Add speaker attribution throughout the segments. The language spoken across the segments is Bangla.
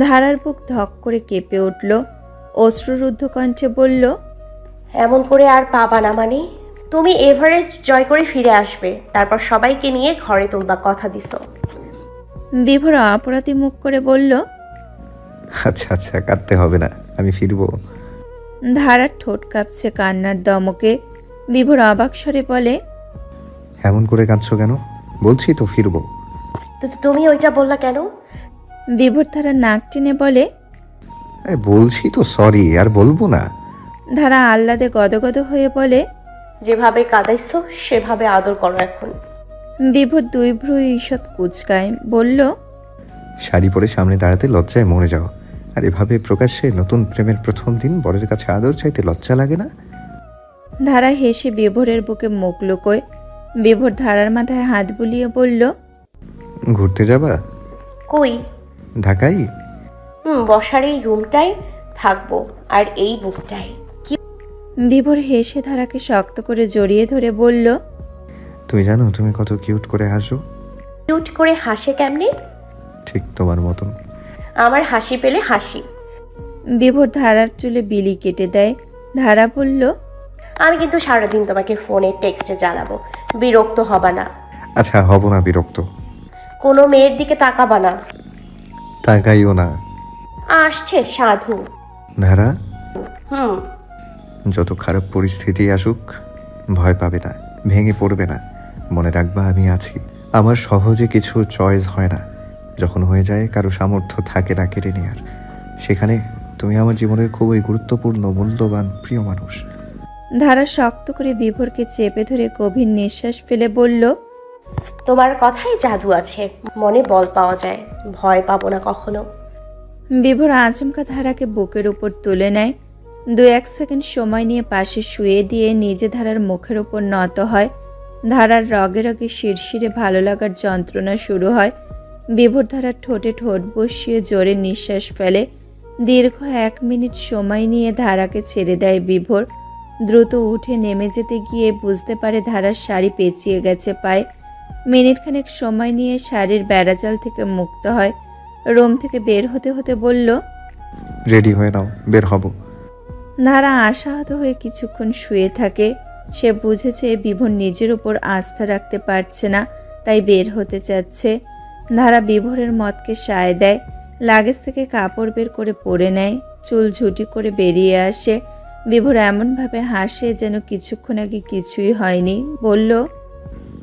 Speaker 1: ধারার বুক ধক করে কেঁপে উঠল। অশ্রুরুদ্ধ কণ্ঠে বলল,
Speaker 2: এমন করে আর পাবা না মানে? তুমি এভারেস্ট জয় করে ফিরে আসবে, তারপর সবাইকে নিয়ে ঘরে তুলবা, কথা দিছো।
Speaker 1: বিভোর অপরাধী মুখ করে বলল,
Speaker 3: আচ্ছা আচ্ছা, কাঁদতে হবে না, আমি ফিরবো।
Speaker 1: ধারার ঠোঁট কাঁপছে কান্নার দমকে। বিভোর অবাক স্বরে বলে,
Speaker 3: এমন করে কাঁদছো কেন? বলছি তো ফিরবো।
Speaker 2: তো তুমি ওইটা বললা কেন?
Speaker 1: বিভোর ধারা নাক টেনে বলে,
Speaker 3: বলছি তো সরি, আর বলবো না।
Speaker 1: ধারা আহ্লাদে গদগদ হয়ে বলে,
Speaker 2: যেভাবে কাঁদাইছো সেভাবে আদর করো এখন।
Speaker 1: বিভোর দুই ভ্রু ঈষৎ কুচকায়, বলল,
Speaker 3: শাড়ি পরে সামনে দাঁড়াতে লজ্জায় মরে যাও, আর এভাবে প্রকাশ্যে নতুন প্রেমের প্রথম দিন বরের কাছে আদর চাইতে লজ্জা লাগে না?
Speaker 1: ধারা হেসে বিভোরের বুকে মুখ লুকোয়। বিভোর ধারার মাথায় হাত বুলিয়ে বলল,
Speaker 3: ঘুরতে যাবা?
Speaker 2: কই?
Speaker 3: ঢাকায়।
Speaker 2: বসার এই রুমটাই থাকবো, আর এই বুকটাই।
Speaker 1: বিভোর হেসে ধারাকে শক্ত করে জড়িয়ে ধরে বলল,
Speaker 3: তুমি জানো তুমি কত কিউট করে হাসো?
Speaker 2: কিউট করে হাসে কেমনে?
Speaker 3: ঠিক তোমার মতন।
Speaker 2: আমার হাসি পেলে হাসি।
Speaker 1: বিভোর ধারার চুলে বিলি কেটে দেয়। ধারা বলল,
Speaker 2: আমি কিন্তু সারাদিন তোমাকে ফোনে টেক্সটে জ্বালাবো, বিরক্ত হবা না?
Speaker 3: আচ্ছা, হব না বিরক্ত।
Speaker 2: কোনো মেয়ের দিকে তাকাবা না।
Speaker 3: তাকাইও না।
Speaker 2: আসছে সাধু।
Speaker 3: ধারা,
Speaker 2: হুম।
Speaker 3: যত খারাপ পরিস্থিতি আসুক ভয় পাবে না, ভেঙে পড়বে না। মনে রাখবা আমি আছি। আমার সহজে কিছু চয়েস হয় না, যখন হয়ে যায় কারো সামর্থ্য থাকে না কেড়ে নেয়ার, সেখানে তুমি আমার জীবনের খুবই গুরুত্বপূর্ণ, মূল্যবান, প্রিয় মানুষ।
Speaker 1: ধারা শক্ত করে বিভোরকে চেপে ধরে গভীর নিঃশ্বাস ফেলে বলল,
Speaker 2: তোমার কথাই জাদু আছে, মনে বল পাওয়া যায়, ভয় পাবো না কখনো।
Speaker 1: বিভোর আচমকা ধারাকে বুকের উপর তুলে নেয়। 2-1 সেকেন্ড সময় নিয়ে পাশে শুয়ে দিয়ে নিজে ধারার মুখের উপর নত হয়। ধারার রগে রগে শিরশিরে ভালো লাগার যন্ত্রণা শুরু হয়। বিভোর ধারার ঠোঁটে ঠোঁট বসিয়ে জোরে নিঃশ্বাস ফেলে। দীর্ঘ 1 মিনিট সময় নিয়ে ধারাকে ছেড়ে দেয় বিভোর। দ্রুত উঠে নেমে যেতে গিয়ে বুঝতে পারে ধারার শাড়ি পেঁচিয়ে গেছে পায়ে। মিনিটখানেক সময় নিয়ে শাড়ির বেড়াজাল থেকে মুক্ত হয়। রুম থেকে বের হতে হতে বলল,
Speaker 3: রেডি হয়ে নাও, বের হব।
Speaker 1: ধারা আশাহত হয়ে কিছুক্ষণ শুয়ে থাকে। সে বুঝেছে বিভোর নিজের উপর আস্থা রাখতে পারছে না, তাই বের হতে চাচ্ছে। ধারা বিভোরের মতকে সায় দেয়, লাগেজ থেকে কাপড় বের করে পরে নেয়, চুল ঝুটি করে বেরিয়ে আসে। বিভোর এমনভাবে হাসে যেন কিছুক্ষণ আগে কিছুই হয়নি। বলল,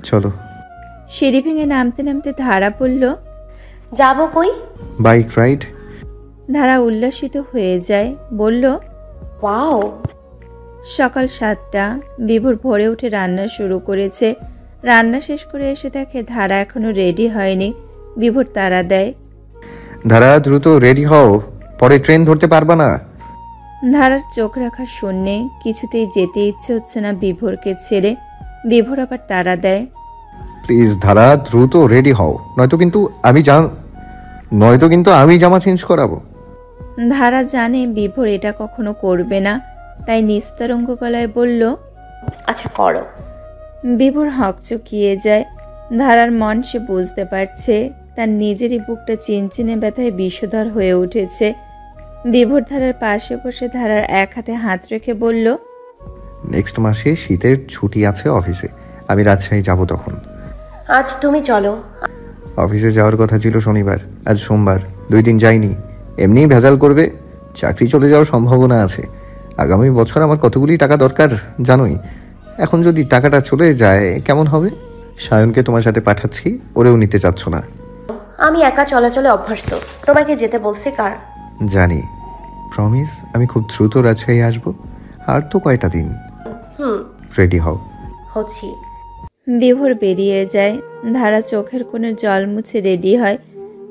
Speaker 3: চলো।
Speaker 1: সিঁড়ি ভেঙে নামতে নামতে ধারা বলল,
Speaker 2: যাবো কই?
Speaker 3: Bike ride.
Speaker 1: ধারা উল্লাসিত হয়ে যায়, বলল,
Speaker 2: ওয়াও।
Speaker 1: সকাল 7টা। বিভোর ভোরে উঠে রান্না শুরু করেছে। রান্না শেষ করে এসে দেখে ধারা এখনো রেডি হয়নি। বিভোর তাড়া দেয়,
Speaker 3: ধারা দ্রুত রেডি হও, পরে ট্রেন ধরতে পারবা না।
Speaker 1: ধারার চোখ রাখা শূন্যে, কিছুতেই যেতে ইচ্ছে হচ্ছে না বিভোরকে ছেড়ে। বিভোর আবার তাড়া দেয়,
Speaker 3: প্লিজ ধারা দ্রুত রেডি হও, নয়তো কিন্তু আমি জামা চেঞ্জ করাবো।
Speaker 1: ধারা জানে বিভোর এটা কখনো করবে না, তাই নিস্তরঙ্গ গলায় বলল,
Speaker 2: আচ্ছা করো।
Speaker 1: বিভোর হকচকিয়ে যায়। ধারার মন সে বুঝতে পারছে। তার নিজেরই বুকটা চিনচিনে ব্যথায় বিষধর হয়ে উঠেছে। বিভোর ধারার পাশে বসে ধারার এক হাতে হাত রেখে বলল,
Speaker 3: নেক্সট মাসে শীতের ছুটি আছে অফিসে, আমি রাজশাহী যাব তখন।
Speaker 2: আজ তুমি চলো।
Speaker 3: অফিসে যাওয়ার কথা ছিল শনিবার, আজ সোমবার, 2 দিন যাইনি। এমনিই ভেজাল করবে, চাকরি চলে যাওয়ার সম্ভাবনা আছে। আগামী বছর আমার কতগুলি টাকা দরকার জানোই। এখন যদি টাকাটা চলে যায় কেমন হবে? সায়নকে তোমার সাথে পাঠাচ্ছি, ওরেও নিতে চাচ্ছ না।
Speaker 2: আমি একা চলাচলে অভ্যস্ত, তোমাকে যেতে বলছে কার?
Speaker 3: জানি। প্রমিস, আমি খুব দ্রুত রাজশাহী আসবো। আর তো কয়টা দিন। রেডি হও।
Speaker 2: হচ্ছি।
Speaker 1: বিভোর বেরিয়ে যায়। ধারা চোখের কোণে জল মুছে রেডি হয়।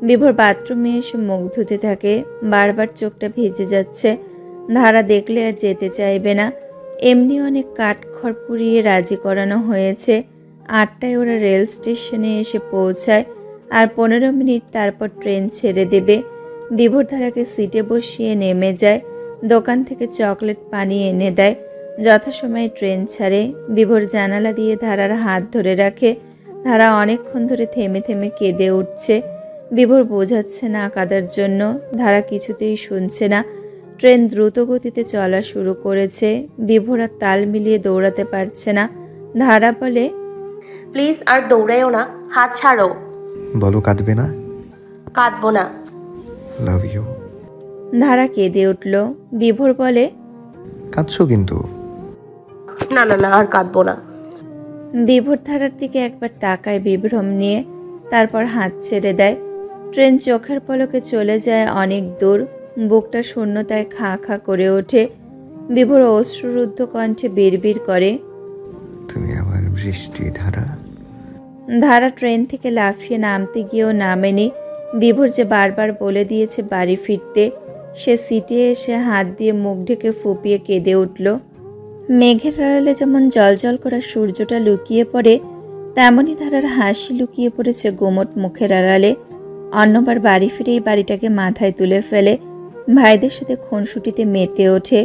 Speaker 1: বিভোর বাথরুমে এসে মুখ ধুতে থাকে। বারবার চোখটা ভিজে যাচ্ছে। ধারা দেখলে আর যেতে চাইবে না। এমনি অনেক কাঠখড় পুড়িয়ে রাজি করানো হয়েছে। 8টায় ওরা রেল স্টেশনে এসে পৌঁছায়। আর 15 মিনিট তারপর ট্রেন ছেড়ে দেবে। বিভোর ধারাকে সিটে বসিয়ে নেমে যায়। দোকান থেকে চকলেট পানি এনে দেয়। যথাসময়ে ট্রেন ছাড়ে। বিভোর জানালা দিয়ে ধারার হাত ধরে রাখে। ধারা অনেকক্ষণ ধরে থেমে থেমে কেঁদে উঠছে। বিভোর বোঝাচ্ছে না কাদার জন্য। ধারা কিছুতেই শুনছে না। ট্রেন দ্রুত গতিতে চলা শুরু করেছে। বিভোর আর তাল মিলিয়ে দৌড়াতে পারছে না। ধারা বলে,
Speaker 2: প্লিজ আর দৌড়াইও না, হাত ছাড়ো।
Speaker 3: বলো কাঁদবে না।
Speaker 2: কাঁদবো না।
Speaker 3: Love you.
Speaker 1: ধারা কেঁদে উঠল। বিভোর বলে,
Speaker 3: কাঁদছো কিন্তু।
Speaker 2: না না না, আর কাঁদবো না।
Speaker 1: বিভোর ধারার দিকে একবার তাকায় বিভ্রম নিয়ে, তারপর হাত ছেড়ে দেয়। ট্রেন চোখের পলকে চলে যায় অনেক দূর। বুকটা শূন্যতায় খাঁ খাঁ করে ওঠে। বিভোর অশ্রুরুদ্ধ কণ্ঠে বিড়বিড় করে,
Speaker 3: তুমি আমার বৃষ্টি ধারা।
Speaker 1: ধারা ট্রেন থেকে লাফিয়ে নামতে গিয়েও নামেনি। বিভোর যে বারবার বলে দিয়েছে বাড়ি ফিরতে। সে সিটে এসে হাত দিয়ে মুখ ঢেকে ফুপিয়ে কেঁদে উঠল। মেঘের আড়ালে যেমন জলজল করা সূর্যটা লুকিয়ে পড়ে, তেমনই ধারার হাসি লুকিয়ে পড়েছে গোমট মুখের আড়ালে। অন্যবার বাড়ি ফিরেই বাড়িটাকে মাথায় তুলে ফেলে। ভাইদের সাথে খুনসুটিতে মেতে ওঠে।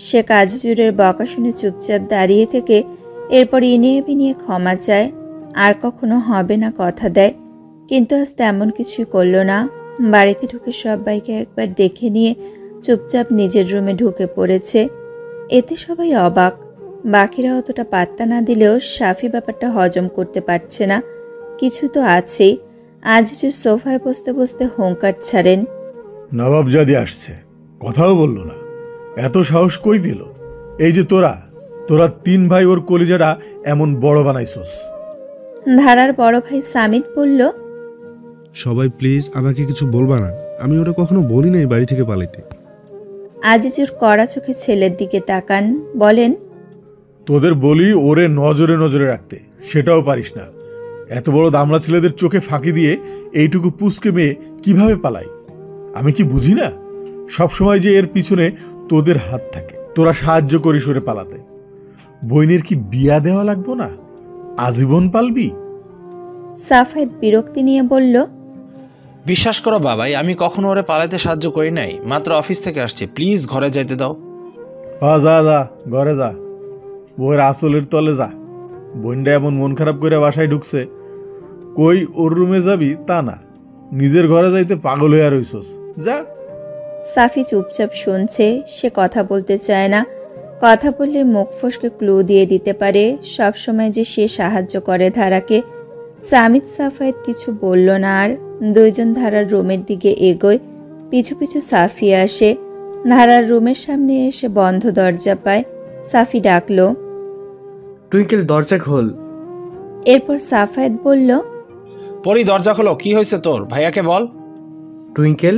Speaker 1: সে কাজজুরের বকা শুনে চুপচাপ দাঁড়িয়ে থেকে এরপর ইনিয়ে বিনিয়ে ক্ষমা চায়। আর কখনো হবে না কথা দেয়। কিন্তু আজ তেমন কিছুই করল না। বাড়িতে ঢুকে সবাইকে একবার দেখে নিয়ে চুপচাপ নিজের রুমে ঢুকে পড়েছে। এতে সবাই অবাক। বাকিরা অতটা পাত্তা না দিলেও সাফি ব্যাপারটা হজম করতে পারছে না। কিছু তো আছেই। আজ যে সোফায় বসতে বসতে হুঙ্কার ছাড়েন,
Speaker 4: নবাবজাদি আসছে, কথাও বলল না। এত সাহস কই পেল? এই যে তোরা তোরা 3 ভাই ওর কলিজাটা এমন বড় বানাইছস।
Speaker 1: ধারার বড় ভাই সামিত বলল,
Speaker 5: সবাই প্লিজ আমাকে কিছু বলবা না, আমি ওটা কখনো বলি নাই বাড়ি থেকে পালাইতে।
Speaker 1: আজিজুর কড়া চোখে ছেলের দিকে তাকান, বলেন,
Speaker 4: তোদের বলি ওরে নজরে নজরে রাখতে, সেটাও পারিস না। এত বড় দামড়া ছেলেদের চোখে ফাঁকি দিয়ে এইটুকু পুচকে মেয়ে কিভাবে পালাই? আমি কি বুঝি না সবসময় যে এর পিছনে তোদের হাত থাকে, তোরা সাহায্য করিস ওরে পালাতে। বইনের কি বিয়া দেওয়া লাগবো না? আজীবন পালবি?
Speaker 1: সাফায়েত বিরক্তি নিয়ে বলল,
Speaker 6: বিশ্বাস করো বাবাই, আমি কখনো ওরে পালাতে সাহায্য করি নাই। মাত্র অফিস থেকে আসছে, প্লিজ ঘরে যাইতে দাও।
Speaker 4: যা যা, ঘরে যা, বইয়ের আসলের তলে যা। বোনটা এমন মন খারাপ করে বাসায় ঢুকছে, কই ওর রুমে যাবি তা না, নিজের ঘরে যাইতে পাগল হইয়া রইছস, যা।
Speaker 1: সাফি চুপচাপ শুনছে। সে কথা বলতে চায় না। কথা বললে মুখ ফসকে ক্লু দিয়ে দিতে পারে সবসময় যে সে সাহায্য করে ধারাকে। সামিত সাফায়েত কিছু বলল না আর। দুইজন ধারার রুমের দিকে এগোয়। পিছু পিছু সাফি আসে। ধারার রুমের সামনে এসে বন্ধ দরজা পায়। সাফি ডাকল,
Speaker 7: টুইঙ্কেল দরজা খোল।
Speaker 1: এরপর সাফায়েত বলল,
Speaker 6: পরি দরজা খোলো, কি হয়েছে তোর? ভাইয়াকে বল।
Speaker 7: টুইঙ্কেল।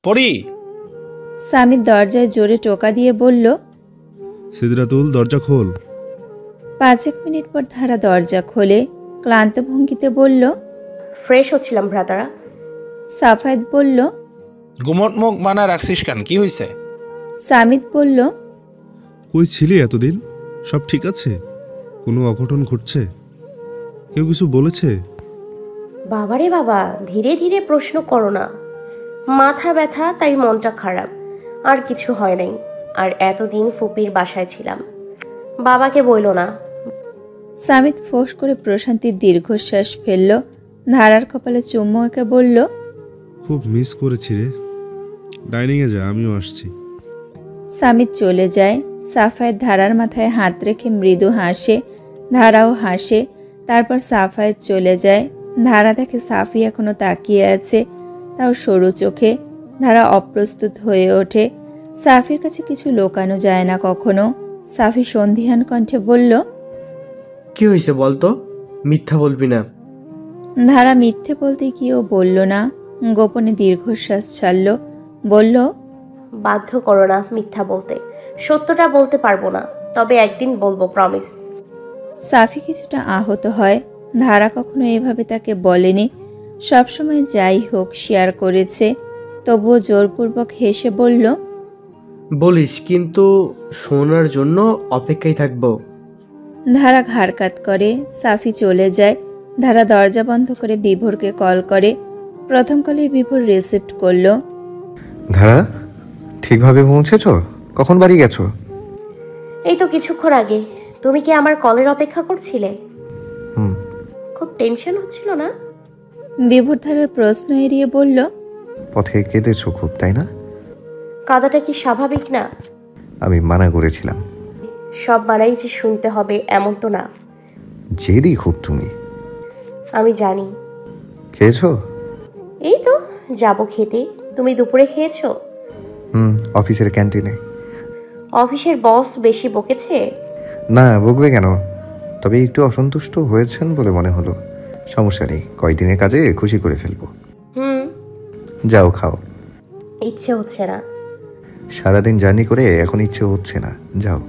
Speaker 6: পরি।
Speaker 1: সামিত দরজায় জোরে টোকা দিয়ে বলল,
Speaker 5: সিদরাতুল দরজা খোল।
Speaker 1: 5 মিনিট পর ধারা দরজা খোলে। ক্লান্ত ভঙ্গিতে বলল,
Speaker 2: ফ্রেশ হচ্ছিলাম ভ্রাতারা।
Speaker 1: সাফায়েত বলল,
Speaker 6: গুমট মুখ বানা রাখছিস কেন, কি হয়েছে?
Speaker 1: সামিত বলল,
Speaker 5: কই ছিলি এতদিন? সব ঠিক আছে? কোনো অঘটন ঘটছে? কেউ কিছু বলেছে?
Speaker 2: বাবারে বাবা, ধীরে ধীরে প্রশ্ন করো না। মাথা ব্যথা, তাই মনটা খারাপ, আর কিছু হয় নাই। আর এতদিন ফুপির বাসায় ছিলাম, বাবাকে বইলো না।
Speaker 1: সামিত ফোঁস করে প্রশান্তির দীর্ঘশ্বাস ফেলল। ধারার কপালে চুম্বু এঁকে বলল,
Speaker 5: খুব মিস করেছি রে। ডাইনিংয়ে যা, আমিও আসছি।
Speaker 1: সামিত চলে যায়। সাফায়েত ধারার মাথায় হাত রেখে মৃদু হাসে। ধারাও হাসে। তারপর সাফায়েত চলে যায়। ধারা দেখে সাফি এখনো তাকিয়ে আছে, তাও সরু চোখে। ধারা অপ্রস্তুত হয়ে ওঠে। সাফির কাছে কিছু লোকানো যায় না কখনো। সাফি সন্ধিহান কণ্ঠে বলল,
Speaker 7: কি হয়েছে বলতো, মিথ্যা বলবি না।
Speaker 1: ধারা মিথ্যে বলতে গিয়েও বলল না। গোপনে দীর্ঘশ্বাস ছাড়ল। বলল,
Speaker 2: বাধ্য করো না মিথ্যা বলতে। সত্যটা বলতে পারবো না, তবে একদিন বলবো, প্রমিস।
Speaker 1: সাফি কিছুটা আহত হয়। ধারা কখনো এভাবে তাকে বলেনি। সবসময় যাই হোক শেয়ার করেছে। তবুও জোরপূর্বক হেসে বলল,
Speaker 7: বলিস, কিন্তু শোনার জন্য অপেক্ষায় থাকবো।
Speaker 1: ধারা ঘাড়কাত করে। সাফি চলে যায়। ধারা দরজা বন্ধ করে বিভোরকে কল করে। প্রথম কলে বিভোর রিসিভ করলো।
Speaker 3: ধারা, ঠিকভাবে পৌঁছেছ? কখন বাড়ি গেছো?
Speaker 2: এই তো কিছুক্ষণ আগে। তুমি কি আমার কলের অপেক্ষা করছিলে?
Speaker 3: হুম।
Speaker 2: খুব টেনশন হচ্ছিল না?
Speaker 1: বিভোর ধারার প্রশ্ন এড়িয়ে বলল,
Speaker 3: পথে কেঁদেছো খুব, তাই না?
Speaker 2: কাদাটা কি স্বাভাবিক না?
Speaker 3: আমি মানা করেছিলাম।
Speaker 2: সব মানাই যে শুনতে হবে এমন তো না।
Speaker 3: জেদি খুব তুমি।
Speaker 2: আমি জানি।
Speaker 3: খেয়েছো?
Speaker 2: এই তো যাবো খেতে। তুমি দুপুরে খেয়েছো?
Speaker 3: অফিসের ক্যান্টিনে।
Speaker 2: অফিসের বস বেশি বকেছে?
Speaker 3: না, বকবে কেন? তবে একটু অসন্তুষ্ট হয়েছেন বলে মনে হলো। সমস্যা নেই, কয়দিনের কাজে খুশি করে ফেলবো। যাও খাও।
Speaker 2: ইচ্ছে হচ্ছে না।
Speaker 3: সারাদিন জার্নি করে এখন ইচ্ছে হচ্ছে না, যাও।